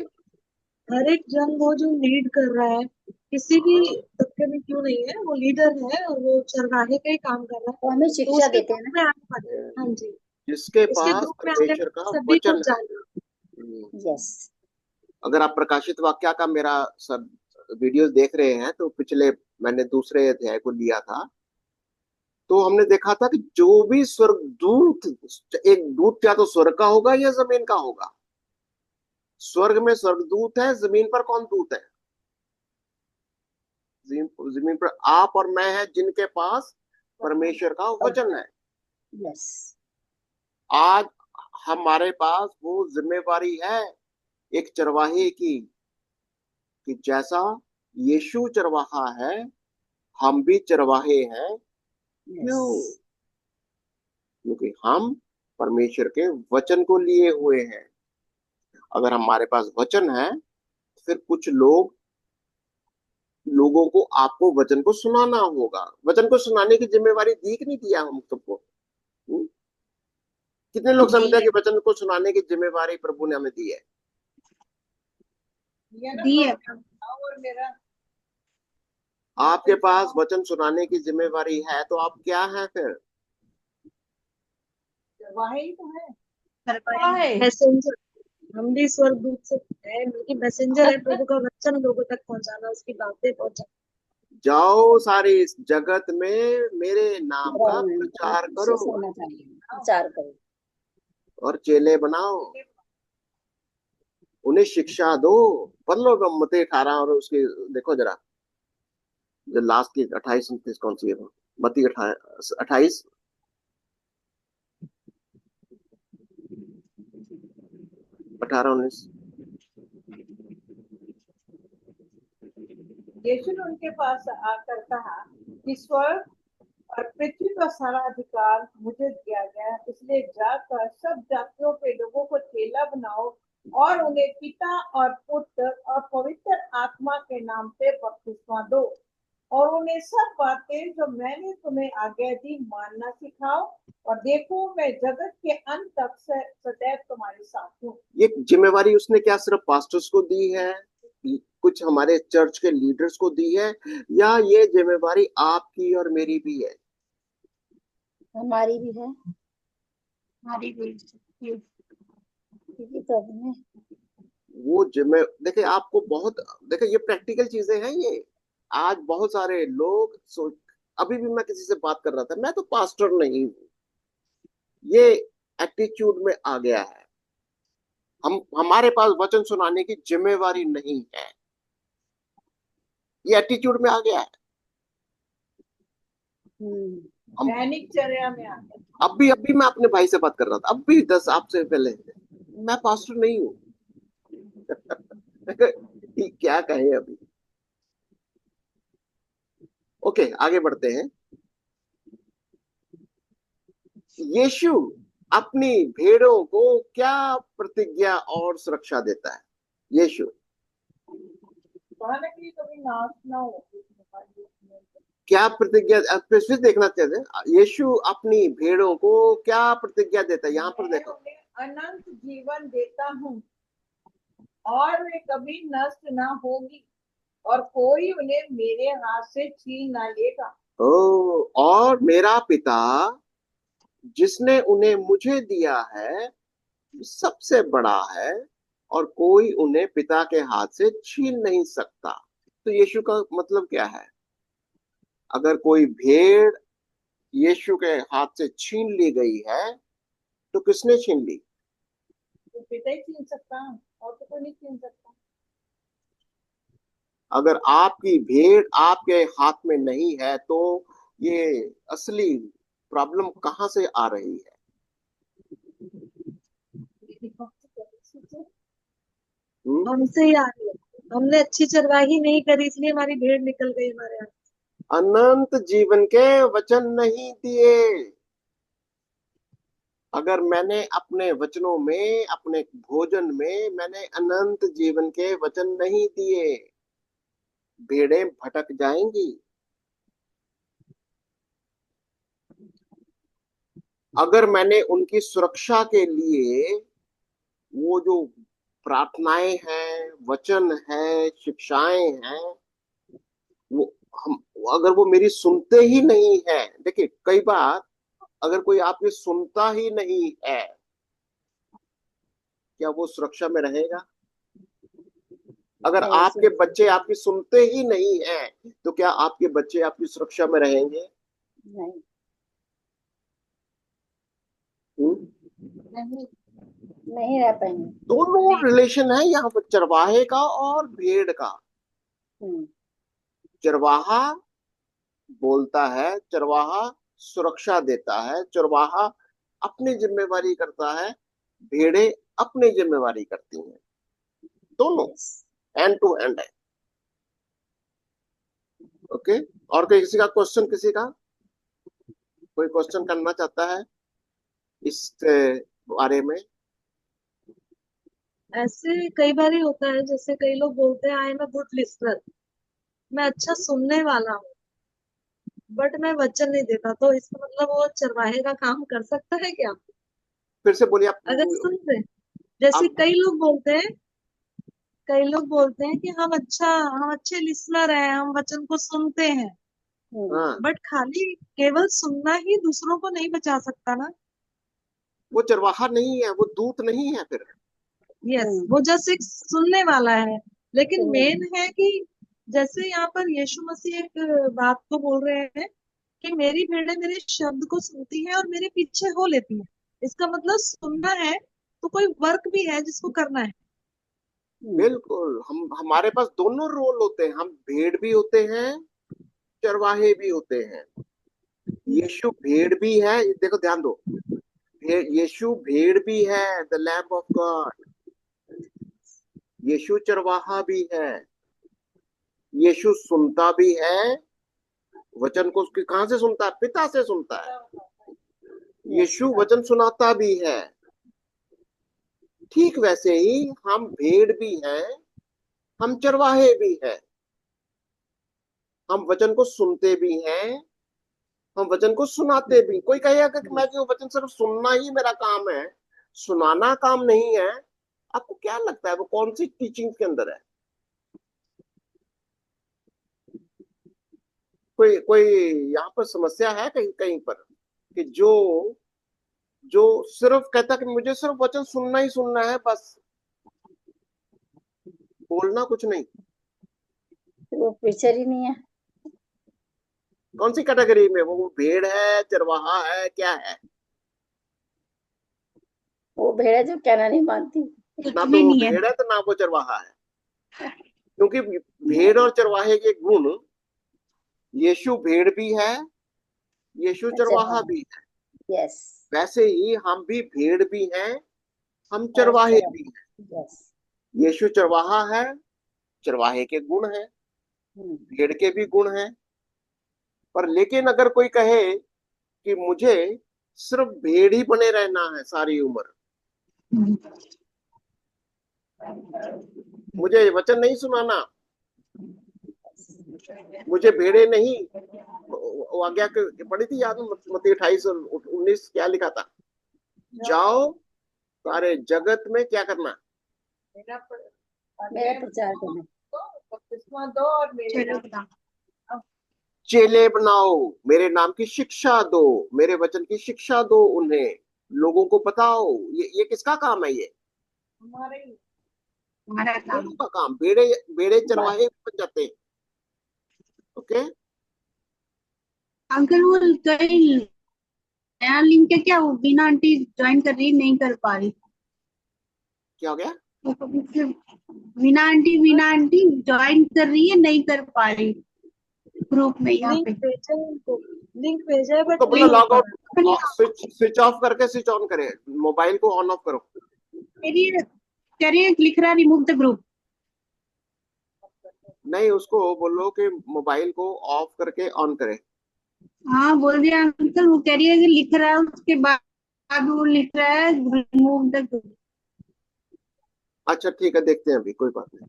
हर एक जन वो जो लीड कर रहा है, किसी भी तबके में क्यों नहीं है, वो लीडर है और वो चरवाहे का ही काम कर रहा है। वो हमें तो शिक्षा उसके देते हैं ग्रुप ना। में आने वाले, हाँ जी, जिसके उसके पास ग्रुप में आने परमेश्वर का वाले सभी को वचन है। जाने। यस। अगर आप प्रकाशित वाक्या का मेरा सब वीडियोस देख रहे हैं, तो पिछले मैंने दूसरे अध्याय को लिया था, तो हमने देखा था कि जो भी स्वर्गदूत, एक दूत या तो स्वर्ग का होगा या जमीन का होगा। स्वर्ग में स्वर्गदूत है, जमीन पर कौन दूत है? जमीन पर आप और मैं है, जिनके पास परमेश्वर का वचन है। यस। आज हमारे पास वो जिम्मेवारी है एक चरवाहे की, कि जैसा यीशु चरवाहा है, हम भी चरवाहे हैं। यस। क्यों? क्योंकि हम परमेश्वर के वचन को लिए हुए हैं। अगर हमारे पास वचन है, तो फिर कुछ लोगों को आपको वचन को सुनाना होगा। वचन को सुनाने की जिम्मेवारी दी कि नहीं दिया हम सबको? हम्म? कितने लोग दी समझते हैं है। कि वचन को सुनाने की जिम्मेवारी प्रभु ने हमें दी है? ये ना दी है। और मेरा आपके पास वचन सुनाने की जिम्मेवारी है, तो आप क्या हैं फिर? चरवाहे ही तो है। क्या है? मैसेंजर, हम भी स्वर्गदूत से है, बल्कि मैसेंजर है, प्रभु का वचन लोगों तक पहुंचाना, उसकी बातें पहुंचाना। जाओ सारी इस जगत में मेरे नाम का प्रचार करो, प्रचार करो। और चेले बनाओ, उन्हें शिक्षा दो। पढ़ लो मत्ती 18, और उसकी देखो जरा, जो लास्ट की 28 29 कौन सी है वो? मत्ती 28 18 19। यीशु ने उनके पास आकर कहा ईश्वर और पृथ्वी का सारा अधिकार मुझे दिया गया है, इसलिए जाकर सब जातियों के लोगों को चेला बनाओ और उन्हें पिता और पुत्र और पवित्र आत्मा के नाम से बपतिस्मा दो और उन्हें सब बातें जो मैंने तुम्हें आज्ञा दी मानना सिखाओ और देखो मैं जगत के अंत तक सदैव तुम्हारे साथ हूँ। ये जिम्मेवारी उसने क्या सिर्फ पास्टर्स को दी है, कुछ हमारे चर्च के लीडर्स को दी है, या ये जिम्मेवारी आपकी और मेरी भी है? हमारी भी है। हमारी भी क्योंकि सब में वो जिम्मे देखिए आपको बहुत, देखिए ये प्रैक्टिकल चीजें हैं ये। आज बहुत सारे लोग अभी भी मैं किसी से बात कर रहा था, मैं तो पास्टर नहीं हूँ, ये एटीट्यूड में आ गया है। हमारे पास वचन सुनाने की जिम्मेवारी नहीं है, ये एटीट्यूड में आ गया है। हम दैनिक चर्या में आते अभी मैं अपने भाई से बात कर रहा था, अभी 10 आपसे पहले, मैं पास्टर नहीं हूँ। क्या कहें अभी। ओके, आगे बढ़ते हैं। यीशु अपनी भेड़ों को क्या प्रतिज्ञा और सुरक्षा देता है? यीशु कहने के लिए कभी नाश ना हो। क्या प्रतिज्ञा, फिर देखना चाहते हैं, यीशु अपनी भेड़ों को क्या प्रतिज्ञा देता है? यहाँ पर मैं देखो, उन्हें अनंत जीवन देता हूँ और वे कभी नष्ट ना होगी और कोई उन्हें मेरे हाथ से छीन ना लेगा। ओ, और मेरा पिता जिसने उन्हें मुझे दिया है सबसे बड़ा है और कोई उन्हें पिता के हाथ से छीन नहीं सकता। तो यीशु का मतलब क्या है? अगर कोई भेड़ यीशु के हाथ से छीन ली गई है तो किसने छीन ली? तो पिता ही छीन सकता है और तो कोई नहीं छीन सकता। अगर आपकी भेड़ आपके हाथ में नहीं है तो ये असली प्रॉब्लम कहाँ से आ रही है? हमसे ही आ रही है। हमने अच्छी चरवाही नहीं करी इसलिए हमारी भेड़ निकल गई हमारे यहाँ। अनंत जीवन के वचन नहीं दिए। अगर मैंने अपने वचनों में, अपने भोजन में मैंने अनंत जीवन के वचन नहीं दिए, भेड़ें भटक जाएंगी। अगर मैंने उनकी सुरक्षा के लिए वो जो प्रार्थनाएं हैं, वचन है, शिक्षाएं हैं, वो हम अगर वो मेरी सुनते ही नहीं है, देखिए कई बार अगर कोई आपकी सुनता ही नहीं है, क्या वो सुरक्षा में रहेगा? अगर नहीं आपके सुन बच्चे आपकी सुनते ही नहीं है तो क्या आपके बच्चे आपकी सुरक्षा में रहेंगे? नहीं हम्म? नहीं नहीं रह पाएंगे। दोनों रिलेशन है यहाँ पर, चरवाहे का और भेड़ का। हम्म, चरवाहा बोलता है, चरवाहा सुरक्षा देता है, चरवाहा अपनी जिम्मेवारी करता है, भेड़े अपनी जिम्मेवारी करती हैं। दोनों yes. हैंड टू हैंड है। ओके, और कोई किसी का क्वेश्चन, किसी का कोई क्वेश्चन करना चाहता है इस बारे में? ऐसे कई बार ही होता है, जैसे कई लोग बोलते हैं I am a good listener, मैं अच्छा सुनने वाला हूँ, बट मैं वचन नहीं देता। तो इसका मतलब वो चरवाहे का काम कर सकता है क्या? फिर से बोलिए आप। अगर सुन रहे, जैसे आप कई लोग बोलते हैं कि हम अच्छे लिसनर हैं, हम वचन को सुनते हैं, हाँ, बट खाली केवल सुनना ही दूसरों को नहीं बचा सकता ना। वो चरवाहा नहीं है, वो दूत नहीं है फिर। यस, वो जस्ट एक सुनने वाला है। लेकिन सुन मेन है कि जैसे यहाँ पर यीशु मसीह एक बात को बोल रहे हैं कि मेरी भेड़ें मेरे शब्द को सुनती है और मेरे पीछे हो लेती है। इसका मतलब सुनना है तो कोई वर्क भी है जिसको करना है। बिल्कुल, हम हमारे पास दोनों रोल होते हैं, हम भेड़ भी होते हैं, चरवाहे भी होते हैं। यीशु भेड़ भी है, देखो ध्यान दो, यीशु भेड़ भी है, द लैम्ब ऑफ गॉड। यीशु चरवाहा भी है, यीशु सुनता भी है, वचन को उसके कहां से सुनता है? पिता से सुनता है। यीशु वचन सुनाता भी है। ठीक वैसे ही हम भेड़ भी हैं, हम चरवाहे भी हैं। हम वचन को सुनते भी हैं, हम वचन को सुनाते भी। कोई कहेगा कि मैं जो वचन सिर्फ सुनना ही मेरा काम है, सुनाना काम नहीं है। आपको क्या लगता है वो कौन सी टीचिंग के अंदर है? कोई कोई यहाँ पर समस्या है कहीं कहीं पर कि जो जो सिर्फ कहता कि मुझे सिर्फ वचन सुनना ही सुनना है, बस बोलना कुछ नहीं। वो पिक्चर ही नहीं है। कौन सी कैटेगरी में वो भेड़ है, चरवाहा है, क्या है? वो भेड़ है जो कहना नहीं मानती। कुछ ना भी तो वो नहीं है। भेड़ है तो ना वो चरवाहा है। क्योंकि भेड़ और चरवाहे के गुण, यीशु भेड़ भी है, यीशु अच्छा चरवाहा हाँ। भी है। यस। वैसे ही हम भी भेड़ भी हैं, हम और चरवाहे भी हैं। यस। यीशु चरवाहा है, चरवाहे के गुण हैं, भेड़ के भी गुण हैं। पर लेकिन अगर कोई कहे कि मुझे सिर्फ भेड़ ही बने रहना है सारी उम्र, मुझे वचन नहीं सुनाना, मुझे भेड़े नहीं, वो आज्ञा पढ़ी थी याद है? मत्ती 28 और 19 क्या लिखा था? जाओ सारे जगत में क्या करना? मेरा मेरा प्रचार करना। बपतिस्मा दो और मेरे चलो नाम बता। चेले बनाओ, मेरे नाम की शिक्षा दो, मेरे वचन की शिक्षा दो उन्हें, लोगों को बताओ। ये किसका काम है? ये हमारे ही हमारा काम। भेड़ों का काम। भेड़े भेड़े चरवाहे बन जाते हैं। ओके। अंकल वो कहीं नया लिंक है क्या? वो बीना आंटी ज्वाइन कर रही, नहीं कर पा रही। क्या हो गया? वो कभी से वीना आंटी ज्वाइन कर रही है, नहीं कर पा रही ग्रुप में यहाँ लिंक पे। भेजा है उनको, लिंक भेजा है उनको बट बोलो नहीं हो लॉग पा आउट, रहा। स्विच स्विच ऑफ करके स्विच ऑन करे, मोबाइल को ऑन ऑफ करो। करिए लिख रहा रिमूव द ग्रुप। नहीं, उसको बोलो कि मोबाइल को ऑफ करके ऑन करे। हाँ बोल दिया अंकल। वो कह रही है कि लिख रहा है, उसके बाद वो लिख रहा है रिमूव द ग्रुप। अच्छा ठीक है, देखते हैं अभी, कोई बात नहीं।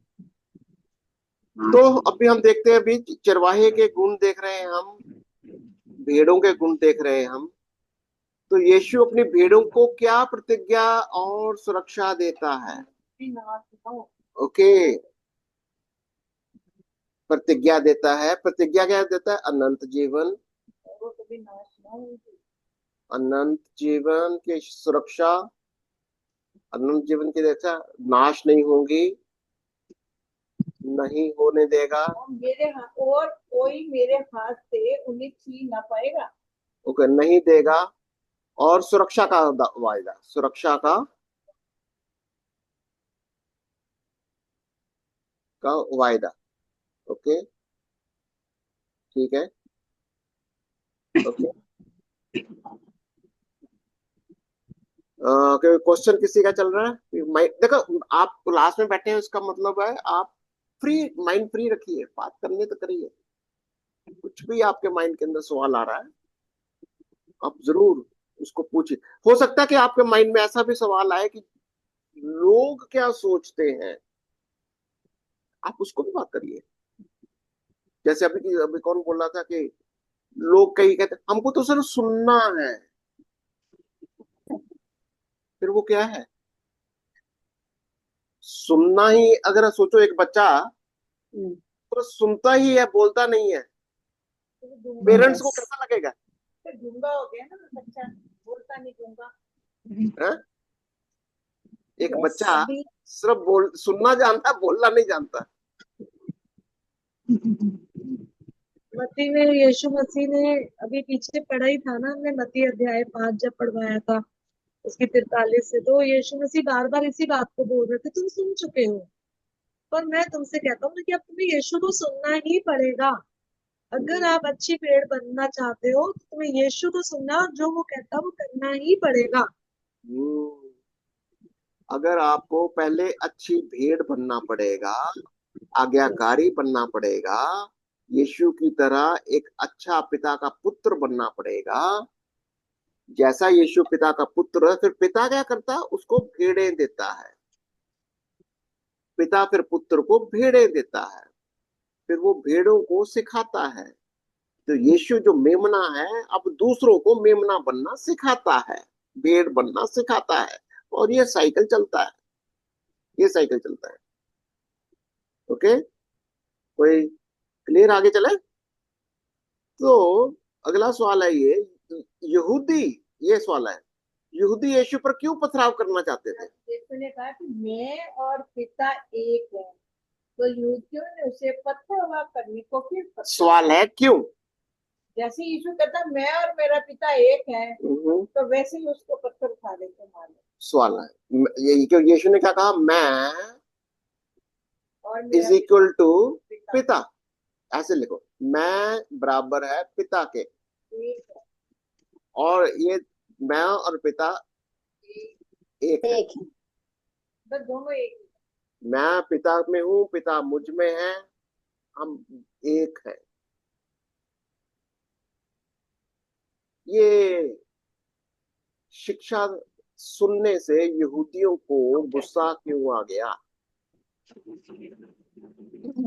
हाँ तो अभी हम देखते हैं, अभी चरवाहे के गुण देख रहे हैं हम, भेड़ों के गुण देख रहे हैं हम। तो यीशु अपनी भेड़ों को क्या प्रतिज्ञा और सुरक्षा देता है? भी नाश न हो। ओके, प्रतिज्ञा देता है। प्रतिज्ञा क्या देता है? अनंत जीवन। और वो कभी नाश न होगी। अनंत जीवन की सुरक्षा, अनंत जीवन की रक्षा, नाश नहीं होंगी, नहीं होने देगा। और कोई मेरे हाथ से उन्हें छीन न पाएगा। ओके, नहीं देगा। और सुरक्षा का वायदा, सुरक्षा का वायदा। ओके, ठीक है। ओके, क्वेश्चन किसी का चल रहा है? देखो, आप क्लास में बैठे हैं, इसका मतलब है आप फ्री माइंड फ्री रखिए, बात करनी तो करिए। कुछ भी आपके माइंड के अंदर सवाल आ रहा है, आप जरूर उसको पूछिए। हो सकता है कि आपके माइंड में ऐसा भी सवाल आए कि लोग क्या सोचते हैं, आप उसको भी बात करिए। जैसे अभी अभी कौन बोल रहा था कि लोग कई कहते हमको तो सिर्फ सुनना है। फिर वो क्या है? सुनना ही, अगर सोचो एक बच्चा तो सुनता ही है, बोलता नहीं है, तो गूंगा पेरेंट्स को यस। कैसा लगेगा? तो गूंगा हो गया ना बच्चा, बोलता नहीं गूंगा। है? एक यस। बच्चा अभी सिर्फ सुनना जानता है, बोलना नहीं जानता। मत्ती में यीशु मसीह ने अभी पीछे पढ़ा ही था ना, हमने मत्ती अध्याय 5 जब पढ़वाया था उसकी 43 से, तो यीशु मसीह बार बार इसी बात को बोल रहे थे, तुम सुन चुके हो। पर मैं तुमसे कहता हूँ ना कि अब तुम्हें यीशु को सुनना ही पड़ेगा। अगर आप अच्छी पेड़ बनना चाहते हो तो तुम्हें यीशु को सुनना, और जो वो कहता है वो करना ही पड़ेगा। हम्म, अगर आपको पहले अच्छी भेड़ बनना पड़ेगा, आज्ञाकारी बनना पड़ेगा, यीशु की तरह एक अच्छा पिता का पुत्र बनना पड़ेगा। जैसा यीशु पिता का पुत्र है, फिर पिता क्या करता है? उसको भेड़ें देता है। पिता फिर पुत्र को भेड़ें देता है, फिर वो भेड़ों को सिखाता है। तो यीशु जो मेमना है, अब दूसरों को मेमना बनना सिखाता है, भेड़ बनना सिखाता है। और ये साइकिल चलता है, ये साइकिल चलता है। ओके, कोई क्लियर? आगे चले तो अगला सवाल है ये, यहूदी, ये सवाल है, यहूदी यीशु पर क्यों पथराव करना चाहते थे? यीशु ने कहा कि मैं और पिता एक है, तो यहूदियों ने उसे पत्थरवाह करने को फिर सवाल है क्यों? जैसे यीशु कहता मैं और मेरा पिता एक है, तो वैसे ही उसको पत्थर उठा देते मारे। सवाल है ये क्यों? यीशु ने क्या कहा? मैं और इज मेरा इक्वल टू पिता पिता। ऐसे लिखो, मैं बराबर है पिता के। एक है, और ये मैं और पिता एक है। एक है। बस दोनों एक ही। मैं पिता में हूँ, पिता मुझ में है, हम एक है। ये शिक्षा सुनने से यहूदियों को गुस्सा क्यों आ गया?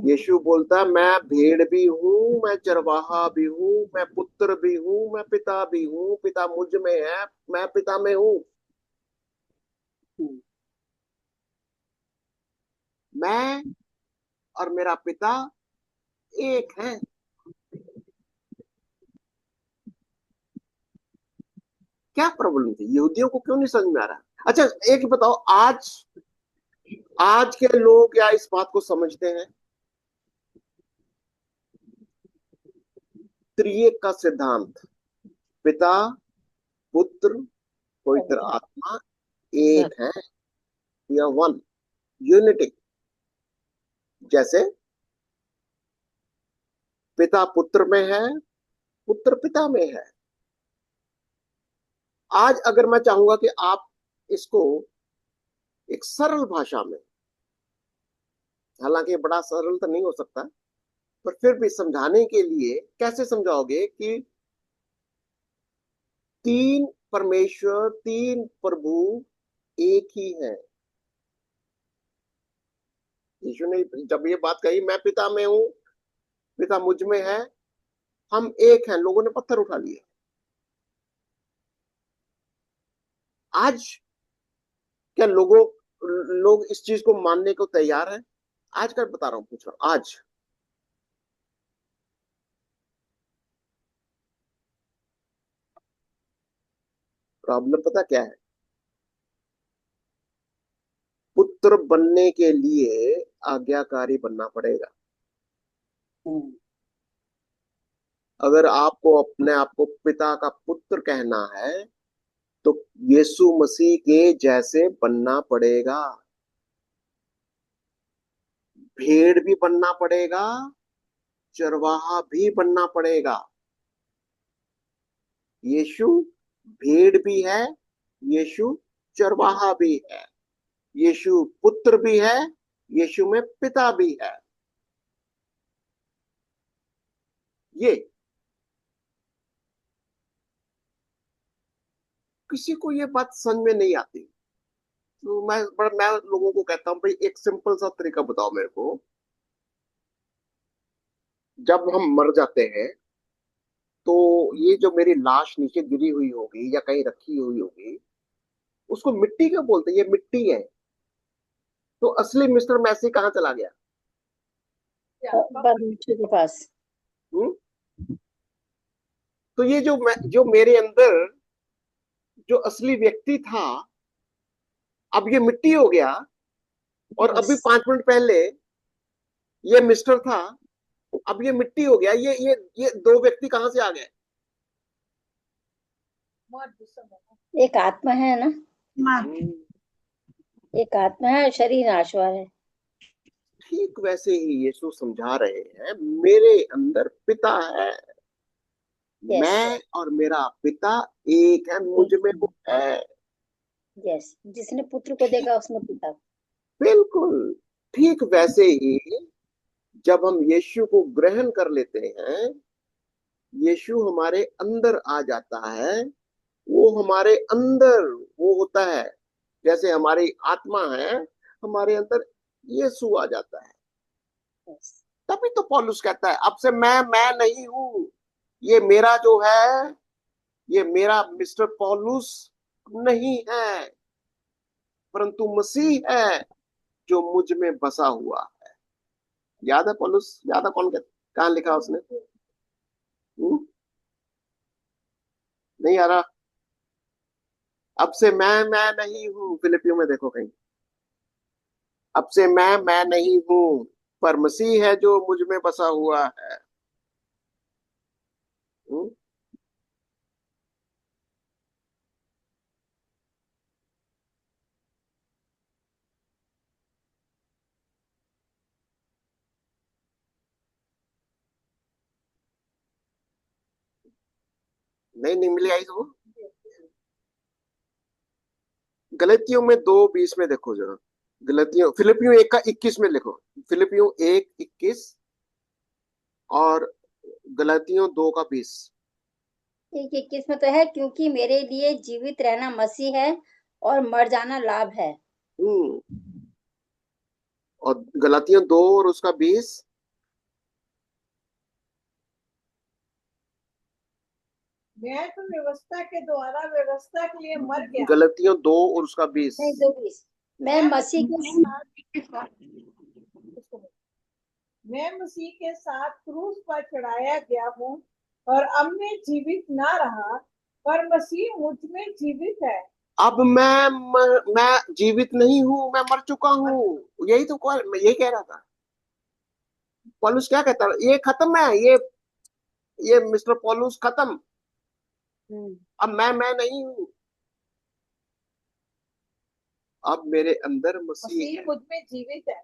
यीशु बोलता, मैं भेड़ भी हूँ, मैं चरवाहा भी हूँ, मैं पुत्र भी हूँ, मैं पिता भी हूँ, पिता मुझ में है, मैं पिता में हूँ। मैं और मेरा पिता एक है। क्या प्रॉब्लम थी? यहूदियों को क्यों नहीं समझ में आ रहा? अच्छा, एक बताओ, आज आज के लोग क्या इस बात को समझते हैं? त्रिएक का सिद्धांत, पिता, पुत्र, पवित्र आत्मा एक है, या वन, यूनिटी। जैसे पिता पुत्र में है, पुत्र पिता में है। आज अगर मैं चाहूंगा कि आप इसको एक सरल भाषा में, हालांकि बड़ा सरल तो नहीं हो सकता, पर फिर भी समझाने के लिए कैसे समझाओगे कि तीन परमेश्वर, तीन प्रभु एक ही है? यीशु ने जब ये बात कही, मैं पिता में हूं, पिता मुझ में है, हम एक हैं, लोगों ने पत्थर उठा लिए। आज क्या लोग इस चीज को मानने को तैयार हैं? आज का बता रहा हूं, पूछ रहा हूं आज। प्रॉब्लम पता क्या है? पुत्र बनने के लिए आज्ञाकारी बनना पड़ेगा। अगर आपको अपने आप को पिता का पुत्र कहना है, तो यीशु मसीह के जैसे बनना पड़ेगा। भेड़ भी बनना पड़ेगा, चरवाहा भी बनना पड़ेगा। यीशु भेड़ भी है, यीशु चरवाहा भी है, यीशु पुत्र भी है, यीशु में पिता भी है। ये किसी को ये बात समझ में नहीं आती। तो मैं लोगों को कहता हूँ, भाई एक सिंपल सा तरीका बताओ मेरे को। जब हम मर जाते हैं, तो ये जो मेरी लाश नीचे गिरी हुई होगी या कहीं रखी हुई होगी, उसको मिट्टी क्यों बोलते हैं? ये मिट्टी है। तो असली मिस्टर मैसी कहाँ चला गया? परमेश्वर के पास। हुँ? तो ये जो मेरे अंदर जो असली व्यक्ति था, अब ये मिट्टी हो गया। और अभी 5 मिनट पहले ये मिस्टर था, अब ये मिट्टी हो गया। ये दो व्यक्ति कहाँ से आ गए? एक आत्मा है ना, एक आत्मा है, शरीर नाशवान है। ठीक वैसे ही यीशु समझा रहे हैं, मेरे अंदर पिता है, मैं और मेरा पिता एक है, मुझ में वो है। यस, जिसने पुत्र को देखा उसने पिता को। बिल्कुल ठीक वैसे ही जब हम यीशु को ग्रहण कर लेते हैं, यीशु हमारे अंदर आ जाता है, वो हमारे अंदर वो होता है, जैसे हमारी आत्मा है, हमारे अंदर यीशु आ जाता है। तभी तो पौलुस कहता है अब से मैं नहीं हूं, ये मेरा जो है, ये मेरा मिस्टर पौलुस नहीं है, परंतु मसीह है जो मुझ में बसा हुआ है। याद है पौलुस? याद है कौन कहता, कहाँ लिखा उसने? नहीं आ रहा? अब से मैं नहीं हूं, फिलिपियों में देखो कहीं, अब से मैं नहीं हूं, पर मसीह है जो मुझ में बसा हुआ है। हम्म? नहीं मिली आई तो गलतियों में 2:20 में देखो जरा, गलतियों, फिलिपियों 1:21 में लिखो, फिलिपियों 1:21 और गलतियों 2:20। 1:21 में तो है, क्योंकि मेरे लिए जीवित रहना मसीह है और मर जाना लाभ है। और गलतियों 2 और उसका 20। मैं तो व्यवस्था के द्वारा व्यवस्था के लिए मर गया। गलतियों 2 और उसका 20। नहीं, 2:20। मैं मसीह के साथ क्रूस पर चढ़ाया गया हूँ, और अब मैं जीवित ना रहा, पर मसीह मुझ में जीवित है। अब मैं जीवित नहीं हूँ, मैं मर चुका हूँ। यही तो मैं यही कह रहा था। पौलुस क्या कहता है? ये खत्म है, ये मिस्टर पौलुस खत्म। अब मैं नहीं हूँ, अब मेरे अंदर मसीह है, मुझ में जीवित है।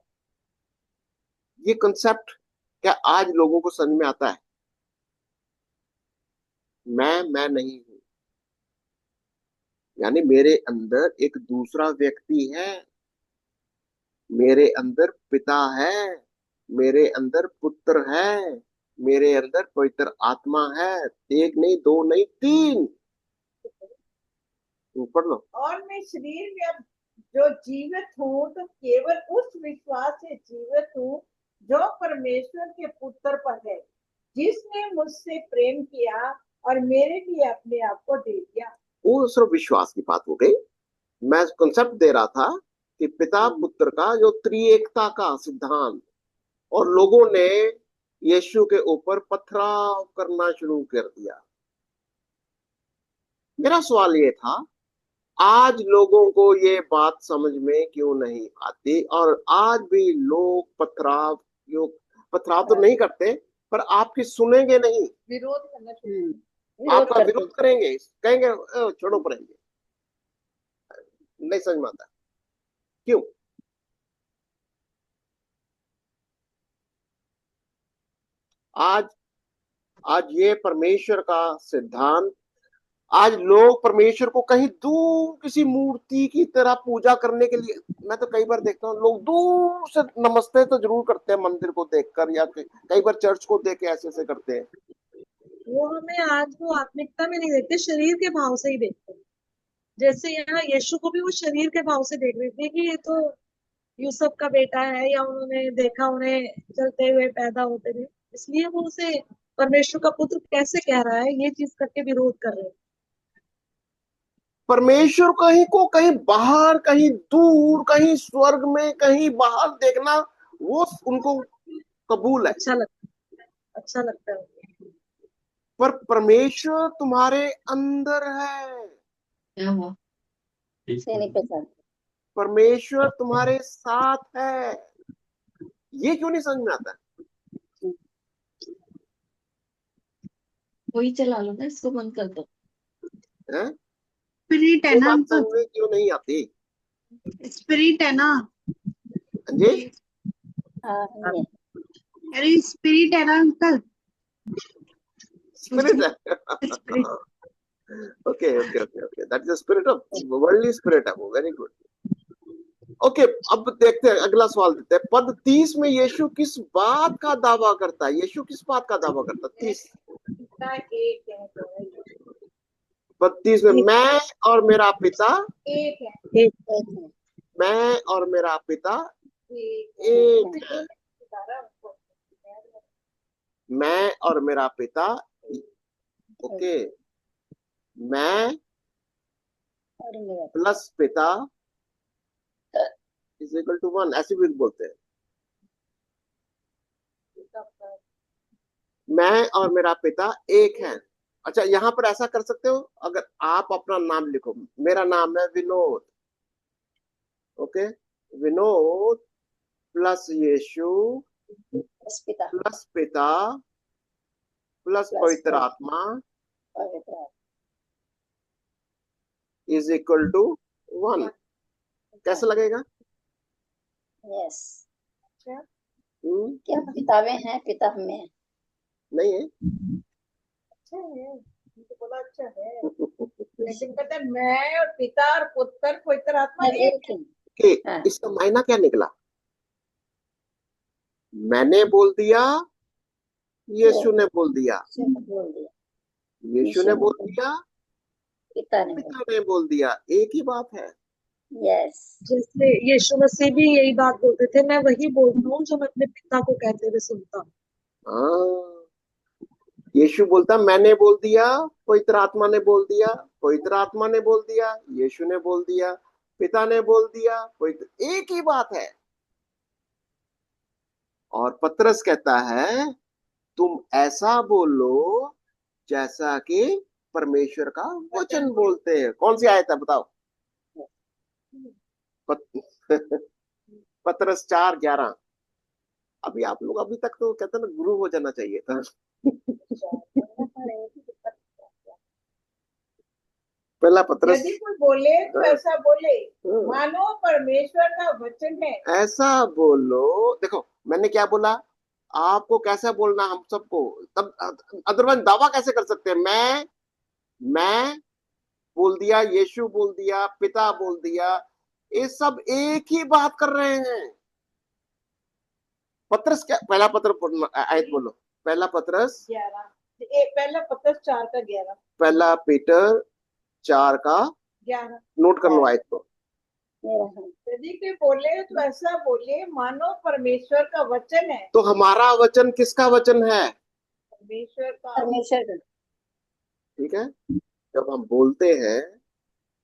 ये कंसेप्ट क्या आज लोगों को समझ में आता है? मैं नहीं हूँ, यानी मेरे अंदर एक दूसरा व्यक्ति है, मेरे अंदर पिता है, मेरे अंदर पुत्र है, मेरे अंदर पवित्र आत्मा है। एक नहीं, दो नहीं, 3। पढ़ लो। और मैं शरीर में जो जीवित हूँ तो केवल उस विश्वास से जीवित हूँ जो परमेश्वर के पुत्र पर है, जिसने मुझसे प्रेम किया और मेरे लिए अपने आप को दे दिया। वो सिर्फ विश्वास की बात हो गई। मैं कंसेप्ट दे रहा था कि पिता पुत्र का जो त्रिएकता का सिद्धांत, और लोगों ने यीशु के ऊपर पथराव करना शुरू कर दिया। मेरा सवाल ये था, आज लोगों को ये बात समझ में क्यों नहीं आती? और आज भी लोग पथराव तो नहीं करते, पर आपकी सुनेंगे नहीं, विरोध करना शुरू, आपका विरोध करेंगे, कहेंगे छोड़ो पड़ेंगे। नहीं समझ में आता क्यों? आज ये परमेश्वर का सिद्धांत, आज लोग परमेश्वर को कहीं दूर किसी मूर्ति की तरह पूजा करने के लिए, मैं तो कई बार देखता हूँ लोग दूर से नमस्ते तो जरूर करते हैं मंदिर को देखकर, या कई बार चर्च को देख के ऐसे करते हैं। वो हमें आज वो आत्मिकता में नहीं देखते, शरीर के भाव से ही देखते हैं। जैसे यहाँ यीशु को भी वो शरीर के भाव से देख रहे थे कि ये तो यूसुफ का बेटा है, या उन्होंने देखा उन्हें चलते हुए पैदा होते थे, इसलिए वो उसे परमेश्वर का पुत्र कैसे कह रहा है, ये चीज करके विरोध कर रहे हैं। परमेश्वर कहीं को कहीं बाहर, कहीं दूर, कहीं स्वर्ग में, कहीं बाहर देखना वो उनको कबूल है, अच्छा लगता है। पर परमेश्वर तुम्हारे अंदर है, क्या हुआ? परमेश्वर तुम्हारे साथ है। ये क्यों नहीं समझ में आता? वही चला लो ना, इसको बंद कर दो। है? स्पिरिट है ये ना बात अंकल, समझ में क्यों नहीं आती? स्पिरिट है ना, जी, अरे स्पिरिट है ना अंकल, स्पिरिट है। Spirit. Okay, that is the spirit of worldly spirit है वो। Very good. ओके, अब देखते हैं, अगला सवाल देते हैं। पद 30 में यीशु किस बात का दावा करता है? यीशु किस बात का दावा करता है? 30 पिता एक है तो है, पद 30 में, मैं और मेरा पिता, एक है, एक एक है, मैं और मेरा पिता एक एक है। सितारा उसको मैं और मेरा पिता, ओके, मैं और मेरा प्लस पिता इज इक्वल टू 1, ऐसे भी बोलते हैं। पिता का मैं और मेरा पिता एक है। अच्छा, यहां पर ऐसा कर सकते हो, अगर आप अपना नाम लिखो, मेरा नाम है विनोद, ओके, विनोद प्लस यीशु बस पिता प्लस पिता प्लस प्लस पवित्र आत्मा पवित्र इज इक्वल टू 1। कैसा लगेगा? यस। हम्म, क्या किताबें हैं, पिता हमें है। नहीं है? अच्छा है, मुझे बोला अच्छा है, लेकिन कहते हैं मैं और पिता और पुत्र पवित्र आत्मा हर एक एक है। कि हाँ, इसका मायना क्या निकला? मैंने बोल दिया, यीशु ने बोल दिया, यीशु ने बोल दिया, यीशु यीशु ने ने बोल बोल दिया, पिता ने बोल पिता ने बोल दिया, एक ही बात है। यस। जैसे यीशु मसीह भी यही बात बोलते थे, मैं वही बोलता हूँ जो मैं अपने पिता को कहते हुए सुनता हूँ। हाँ, यीशु बोलता मैंने बोल दिया, पवित्र आत्मा ने बोल दिया, पवित्र आत्मा ने बोल दिया, यीशु ने बोल दिया, पिता ने बोल दिया, पवित्र, एक ही बात है। और पतरस कहता है तुम ऐसा बोलो जैसा कि परमेश्वर का वचन बोलते हैं। कौन सी आयत है बताओ? पत, पतरस 4:11। अभी आप लोग अभी तक तो कहते हैं ना, गुरु हो जाना चाहिए था। पहला पतरस, यदि कोई बोले तो ऐसा बोले हाँ, मानो परमेश्वर का वचन है। ऐसा बोलो। देखो मैंने क्या बोला, आपको कैसा बोलना हम सबको, तब अदरवाइज दावा कैसे कर सकते हैं? मैं बोल दिया, यीशु बोल दिया, पिता बोल दिया, ये सब एक ही बात कर रहे हैं। पत्रस क्या, पहला पत्र आयत बोलो, पहला पत्रस, 11 पहला पत्र 4 का 11। पहला पीटर 4 का, 11 नोट कर लो आयत को। मेरा है। यदि कोई बोले तो ऐसा बोले मानो परमेश्वर का वचन है। तो हमारा वचन किसका वचन है? परमेश्वर का परमेश्वर का। ठीक है, जब हम बोलते हैं,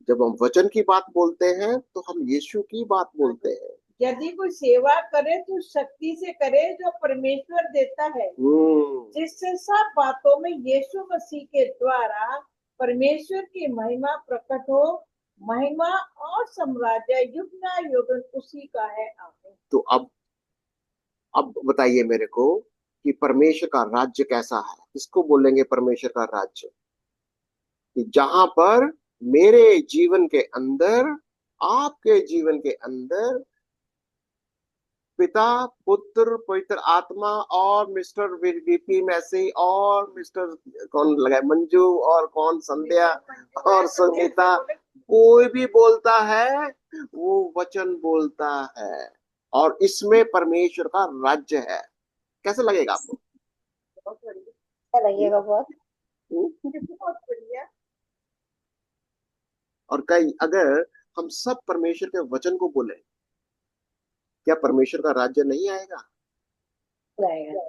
जब हम वचन की बात बोलते हैं तो हम यीशु की बात बोलते हैं। यदि कोई सेवा करे तो शक्ति से करे जो परमेश्वर देता है, जिससे सब बातों में यीशु मसीह के द्वारा परमेश्वर की महिमा प्रकट हो। महिमा और साम्राज्य युग ना युग उसी का है, आमीन। तो अब बताइए मेरे को कि परमेश्वर का राज्य कैसा है? किसको बोलेंगे परमेश्वर का राज्य? कि जहां पर मेरे जीवन के अंदर, आपके जीवन के अंदर पिता, पुत्र, पवित्र आत्मा और मिस्टर वीपी में से, और मिस्टर कौन लगा, मंजू, और कौन संध्या और संगीता, कोई भी बोलता है वो वचन बोलता है, और इसमें परमेश्वर का राज्य है। कैसे लगेगा आपको? बहुत बढ़िया, अच्छा लगेगा बहुत। बहुत बढ़िया। और कई, अगर हम सब परमेश्वर के वचन को बोले, क्या परमेश्वर का राज्य नहीं आएगा? लगेगा।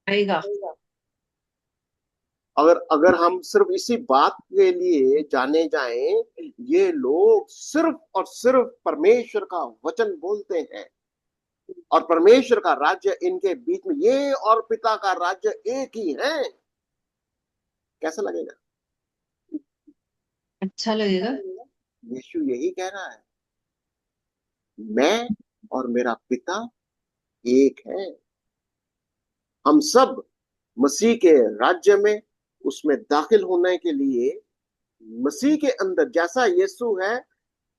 आएगा। अगर अगर हम सिर्फ इसी बात के लिए जाने जाएं, ये लोग सिर्फ और सिर्फ परमेश्वर का वचन बोलते हैं और परमेश्वर का राज्य इनके बीच में, ये और पिता का राज्य एक ही है, कैसा लगेगा? अच्छा लगेगा। यीशु यही कह रहा है, मैं और मेरा पिता एक है। हम सब मसीह के राज्य में, उसमें दाखिल होने के लिए, मसीह के अंदर जैसा यीशु है,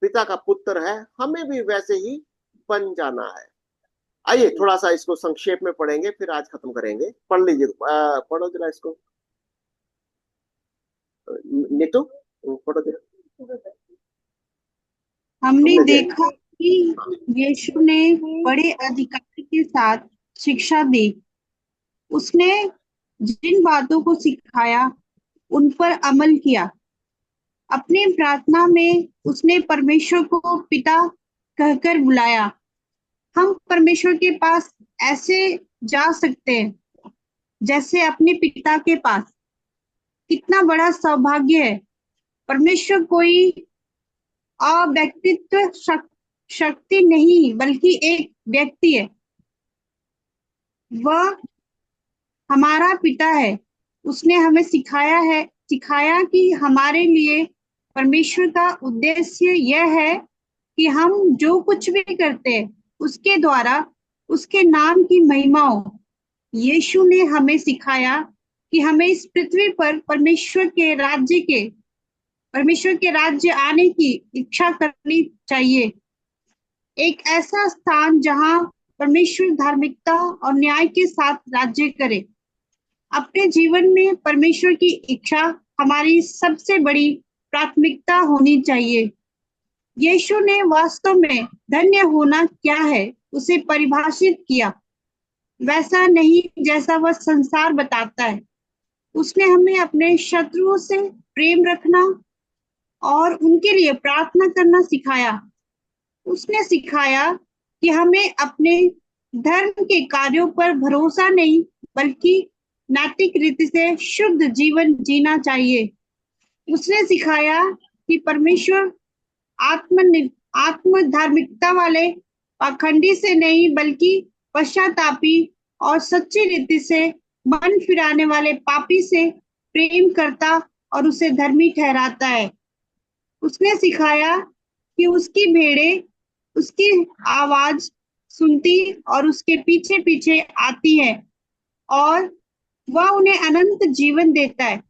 पिता का पुत्र है, हमें भी वैसे ही बन जाना है। आइए थोड़ा सा इसको संक्षेप में पढ़ेंगे, फिर आज खत्म करेंगे। पढ़ लीजिए, पढ़ो जरा इसको, नीतू, पढ़ो जरा। हमने तुमने देखा कि यीशु ने बड़े अधिकार के साथ शिक्षा दी। उसने जिन बातों को सिखाया उन पर अमल किया। अपनी प्रार्थना में उसने परमेश्वर को पिता कहकर बुलाया। हम परमेश्वर के पास ऐसे जा सकते हैं जैसे अपने पिता के पास। कितना बड़ा सौभाग्य है। परमेश्वर कोई अव्यक्तित्व शक्ति नहीं बल्कि एक व्यक्ति है। वह हमारा पिता है। उसने हमें सिखाया कि हमारे लिए परमेश्वर का उद्देश्य यह है कि हम जो कुछ भी करते हैं उसके द्वारा उसके नाम की महिमा हो। यीशु ने हमें सिखाया कि हमें इस पृथ्वी पर परमेश्वर के राज्य आने की इच्छा करनी चाहिए। एक ऐसा स्थान जहां परमेश्वर धार्मिकता और न्याय के साथ राज्य करे। अपने जीवन में परमेश्वर की इच्छा हमारी सबसे बड़ी प्राथमिकता होनी चाहिए। यीशु ने वास्तव में धन्य होना क्या है उसे परिभाषित किया, वैसा नहीं जैसा वह संसार बताता है। उसने हमें अपने शत्रुओं से प्रेम रखना और उनके लिए प्रार्थना करना सिखाया। उसने सिखाया कि हमें अपने धर्म के कार्यों पर भरोसा नहीं बल्कि नैतिक रीति से शुद्ध जीवन जीना चाहिए। उसने सिखाया कि परमेश्वर आत्म धार्मिकता वाले पाखंडी से नहीं बल्कि पश्चातापी और सच्ची रीति से मन फिराने वाले पापी से प्रेम करता और उसे धर्मी ठहराता है। उसने सिखाया कि उसकी भेड़ें उसकी आवाज सुनती और उसके पीछे पीछे आती है और वह उन्हें अनंत जीवन देता है।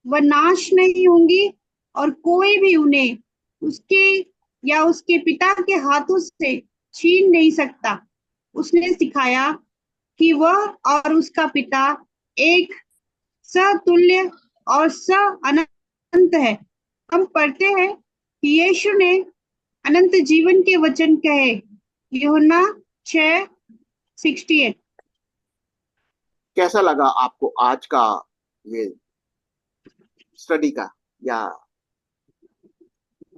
वह नाश नहीं होंगी और कोई भी उन्हें उसके या उसके पिता के हाथों से छीन नहीं सकता। उसने सिखाया कि वह और उसका पिता एक सतुल्य और अनंत है। हम पढ़ते हैं कि यीशु ने अनंत जीवन के वचन कहे, यूहन्ना 6:68। कैसा लगा आपको आज का ये स्टडी का, या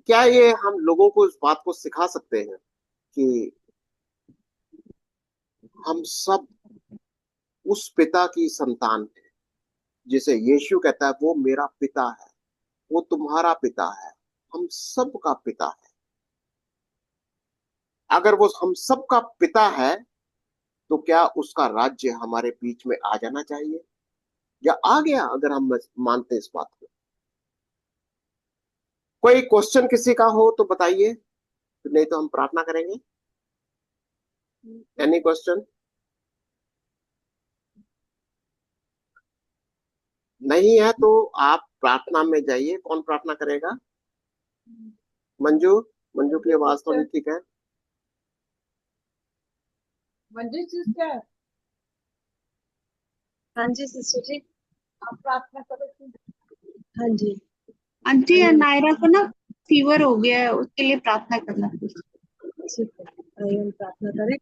क्या ये हम लोगों को इस बात को सिखा सकते हैं कि हम सब उस पिता की संतान हैं जिसे यीशु कहता है वो मेरा पिता है, वो तुम्हारा पिता है, हम सब का पिता है। अगर वो हम सब का पिता है तो क्या उसका राज्य हमारे बीच में आ जाना चाहिए या आ गया, अगर हम मानते इस बात को। कोई क्वेश्चन किसी का हो तो बताइए, नहीं तो हम प्रार्थना करेंगे। Any question? नहीं है तो आप प्रार्थना में जाइए। कौन प्रार्थना करेगा? मंजू मंजू की आवाज थोड़ी ठीक है। मंजू सिस्टर, हाँ जी सिस्टर जी। आप प्रार्थना करो। हाँ जी। आंटी नायरा को ना फीवर हो गया है, उसके लिए प्रार्थना करना। ठीक है, आइए हम प्रार्थना करें।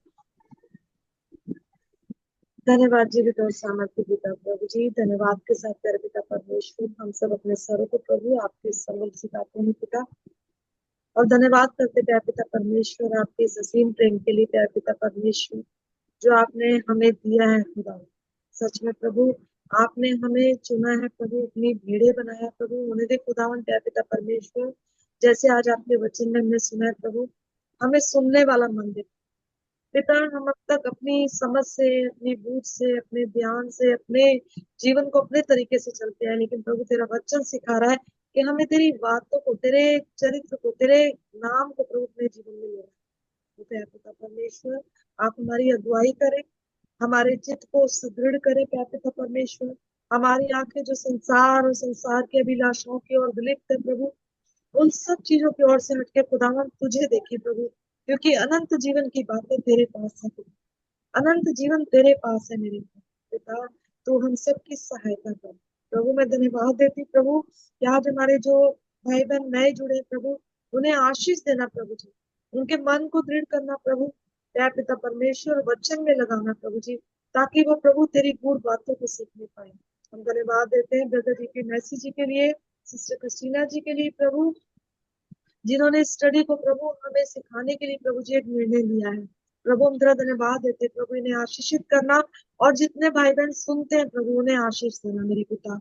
धन्यवाद जीवित और सामर्थ्य पिता प्रभु जी, धन्यवाद के साथ तेरे पिता परमेश्वर हम सब अपने सरों को प्रभु आपके समूह सिखाते हैं पिता, और धन्यवाद करते प्यारे पिता परमेश्वर आपके इस असीम प्रेम के लिए प्यारे पिता परमेश्वर जो आपने हमें दिया है खुदा। सच में प्रभु आपने हमें चुना है प्रभु, अपनी भेड़े बनाया प्रभु। उन्हें दे खुदावन प्यारे पिता परमेश्वर, जैसे आज आपके वचन में हमने सुना है प्रभु, हमें सुनने वाला मन दे पिता। हम अब तक अपनी समझ से, अपनी बूझ से, अपने ध्यान से अपने जीवन को अपने तरीके से चलते हैं, लेकिन प्रभु तेरा वचन सिखा रहा है कि हमें तेरी बातों को, तेरे चरित्र को, तेरे नाम को प्रभु अपने जीवन में लेना है। प्यारे पिता परमेश्वर आप हमारी अगुवाई करें, हमारे चित्त को सुदृढ़ करें प्यारे पिता परमेश्वर। हमारी आंखें जो संसार और संसार के अभिलाषाओं की ओर विलिप्त है प्रभु, उन सब चीजों की ओर से हटके खुदावन तुझे देखिए प्रभु, क्योंकि अनंत जीवन की बातें तेरे पास है। अनंत जीवन तेरे पास है मेरे पिता। तो हम सबकी सहायता कर प्रभु। मैं धन्यवाद देती प्रभु कि आज हमारे जो भाई बहन नए जुड़े प्रभु, उन्हें आशीष देना प्रभु जी। उनके मन को दृढ़ करना प्रभु, प्यार पिता परमेश्वर वचन में लगाना प्रभु जी, ताकि वो प्रभु तेरी गूढ़ बातों को सीखने पाए। हम धन्यवाद देते हैं ब्रदर जी के मैसेज जी के लिए, सिस्टर क्रिस्टीना जी के लिए प्रभु, जिन्होंने स्टडी को प्रभु हमें सिखाने के लिए प्रभु जी एक निर्णय लिया है। प्रभु हम तेरा धन्यवाद देते हैं प्रभु, इन्हें आशीषित करना, और जितने भाई बहन सुनते हैं प्रभु उन्हें आशीष देना मेरे पिता।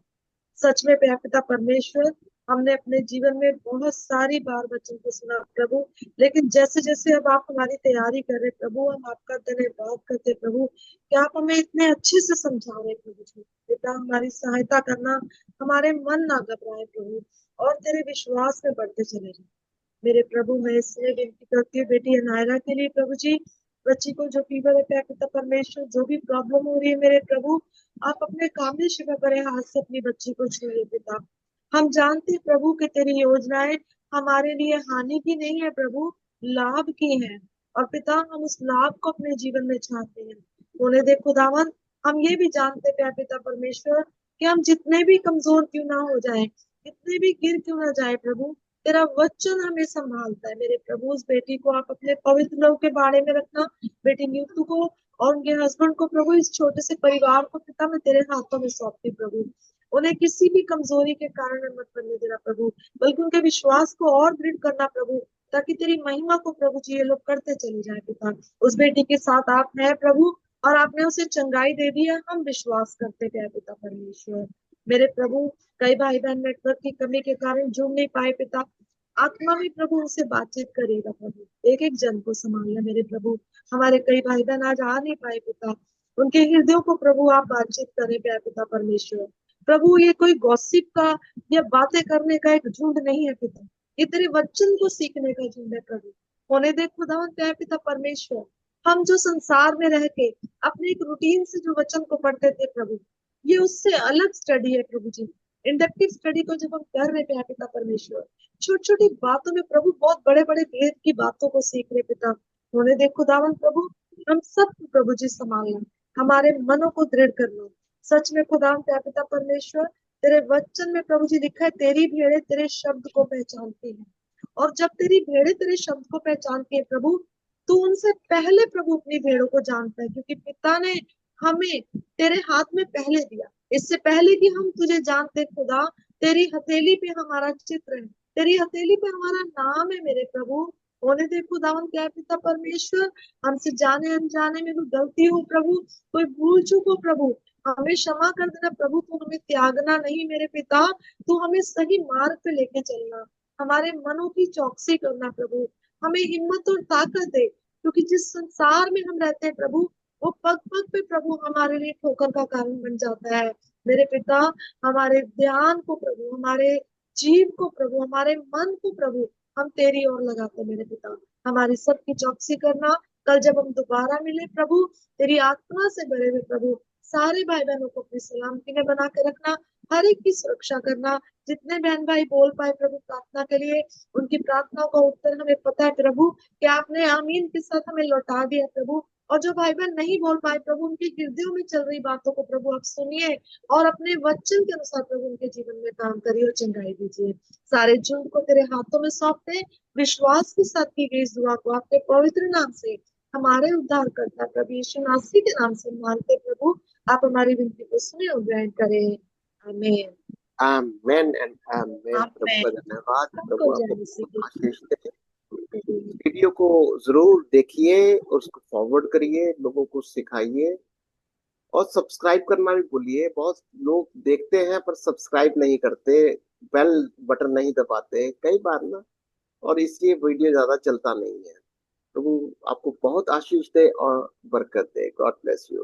सच में प्यार पिता परमेश्वर, हमने अपने जीवन में बहुत सारी बार वचन को सुना प्रभु, लेकिन जैसे जैसे अब आप हमारी तैयारी कर रहे प्रभु, हम आपका धन्यवाद करते प्रभु कि आप हमें इतने अच्छे से समझा रहे प्रभु जी। पिता हमारी सहायता करना, हमारे मन ना घबराए प्रभु, और तेरे विश्वास में बढ़ते चले जाए मेरे प्रभु। मैं इसलिए विनती करती हूँ बेटी अनायरा के लिए प्रभु जी, बच्ची को जो फीवर है प्यार पिता परमेश्वर, जो भी प्रॉब्लम हो रही है मेरे प्रभु, आप अपने कामिल शिफा भरे हाथ से अपनी बच्ची को छूए पिता। हम जानते हैं प्रभु कि तेरी योजनाएं हमारे लिए हानि की नहीं है प्रभु, लाभ की है, और पिता हम उस लाभ को अपने जीवन में चाहते हैं। उन्हें दे खुदावन, हम ये भी जानते प्यार पिता परमेश्वर कि हम जितने भी कमजोर क्यों ना हो जाए, कितने भी गिर क्यों ना जाए प्रभु, तेरा वचन हमें संभालता है मेरे प्रभु। उस बेटी को आप अपने पवित्र लोग के बारे में रखना, बेटी नीतू को और उनके हस्बैंड को प्रभु, इस छोटे से परिवार को पिता मैं तेरे हाथों में सौंपती प्रभु। उन्हें किसी भी कमजोरी के कारण मत करने देना प्रभु, बल्कि उनके विश्वास को और दृढ़ करना प्रभु, ताकि तेरी महिमा को प्रभु जी ये लोग करते चले जाए पिता। उस बेटी के साथ आप है प्रभु, और आपने उसे चंगाई दे दी है, हम विश्वास करते हैं पिता परमेश्वर। मेरे प्रभु, कई भाई बहन नेटवर्क की कमी के कारण जुड़ नहीं पाए पिता, आत्मा में प्रभु उनसे बातचीत करेगा प्रभु, एक एक जन को संभालना मेरे प्रभु। हमारे कई भाई बहन आज आ नहीं पाए पिता, उनके हृदयों को प्रभु आप बातचीत करें प्यार पिता परमेश्वर। प्रभु ये कोई गॉसिप का या बातें करने का एक झुंड नहीं है पिता, ये तेरे वचन को सीखने का झुंड है प्रभु। होने दे खुदावन प्यार पिता परमेश्वर, हम जो संसार में रह के अपने एक रूटीन से जो वचन को पढ़ते थे प्रभु, ये उससे अलग स्टडी है प्रभु जी। इंडक्टिव स्टडी को जब हम कर रहे हैं पिता परमेश्वर, छोटी छोटी बातों में प्रभु बहुत बड़े बड़े भेद की बातों को सीख रहे पिता। होने दे खुदावन प्रभु, हम सब प्रभु जी संभालना, हमारे मनों को दृढ़ करना। सच में खुदावन पिता परमेश्वर, तेरे वचन में प्रभु जी लिखा है तेरी भेड़ें तेरे शब्द को पहचानती है, और जब तेरी भेड़ें तेरे शब्द को पहचानती है प्रभु, तो उनसे पहले प्रभु अपनी भेड़ों को जानता है, क्योंकि पिता ने हमें तेरे हाथ में पहले दिया, इससे पहले कि हम तुझे जानते खुदा, तेरी हथेली पे हमारा चित्र है, तेरी हथेली पे हमारा नाम है मेरे प्रभु। होने दे खुदावन क्या पिता परमेश्वर, हमसे जाने अनजाने में कोई गलती हो प्रभु, कोई भूल चूक हो प्रभु, हमें क्षमा कर देना प्रभु। तू हमें त्यागना नहीं मेरे पिता, तू हमें सही मार्ग पे लेके चलना, हमारे मनों की चौकसी करना प्रभु, हमें हिम्मत और ताकत दे, क्योंकि जिस संसार में हम रहते हैं प्रभु, वो पग पग पे प्रभु हमारे लिए ठोकर का कारण बन जाता है मेरे पिता। हमारे ध्यान को प्रभु, हमारे जीव को प्रभु, हमारे मन को प्रभु, हम तेरी ओर लगाते मेरे पिता। हमारी सबकी चौकसी करना, कल जब हम दोबारा मिले प्रभु, तेरी आत्मा से भरे हुए प्रभु, सारे भाई बहनों को अपनी सलामती में बना के रखना, हर एक की सुरक्षा करना। जितने बहन भाई बोल पाए प्रभु प्रार्थना के लिए, उनकी प्रार्थनाओं का उत्तर हमें पता है प्रभु कि आपने आमीन के साथ हमें लौटा दिया प्रभु। और जो भाई बहन नहीं बोल पाए प्रभु, उनके हृदयों में चल रही बातों को प्रभु आप सुनिए, और अपने वचन के अनुसार प्रभु उनके जीवन में काम करिए और चंगाई दीजिए। सारे झुंड को तेरे हाथों में सौंपते, विश्वास के साथ की गई इस दुआ को आपके पवित्र नाम से हमारे उद्धार करता प्रभु यीशु मसीह के नाम से मांगते प्रभु, आप हमारी विनती को सुने और ग्रहण करें। आमीन। आमेन एंड आमेन। प्रभु का धन्यवाद, प्रभु आपको आशीष दे। वीडियो को जरूर देखिए और उसको फॉरवर्ड करिए, लोगों को सिखाइए, और सब्सक्राइब करना भी भूलिए। बहुत लोग देखते हैं पर सब्सक्राइब नहीं करते, बेल बटन नहीं दबाते कई बार ना, और इसलिए वीडियो ज्यादा चलता नहीं है। प्रभु आपको बहुत आशीष दे और बरकत दे। God bless you.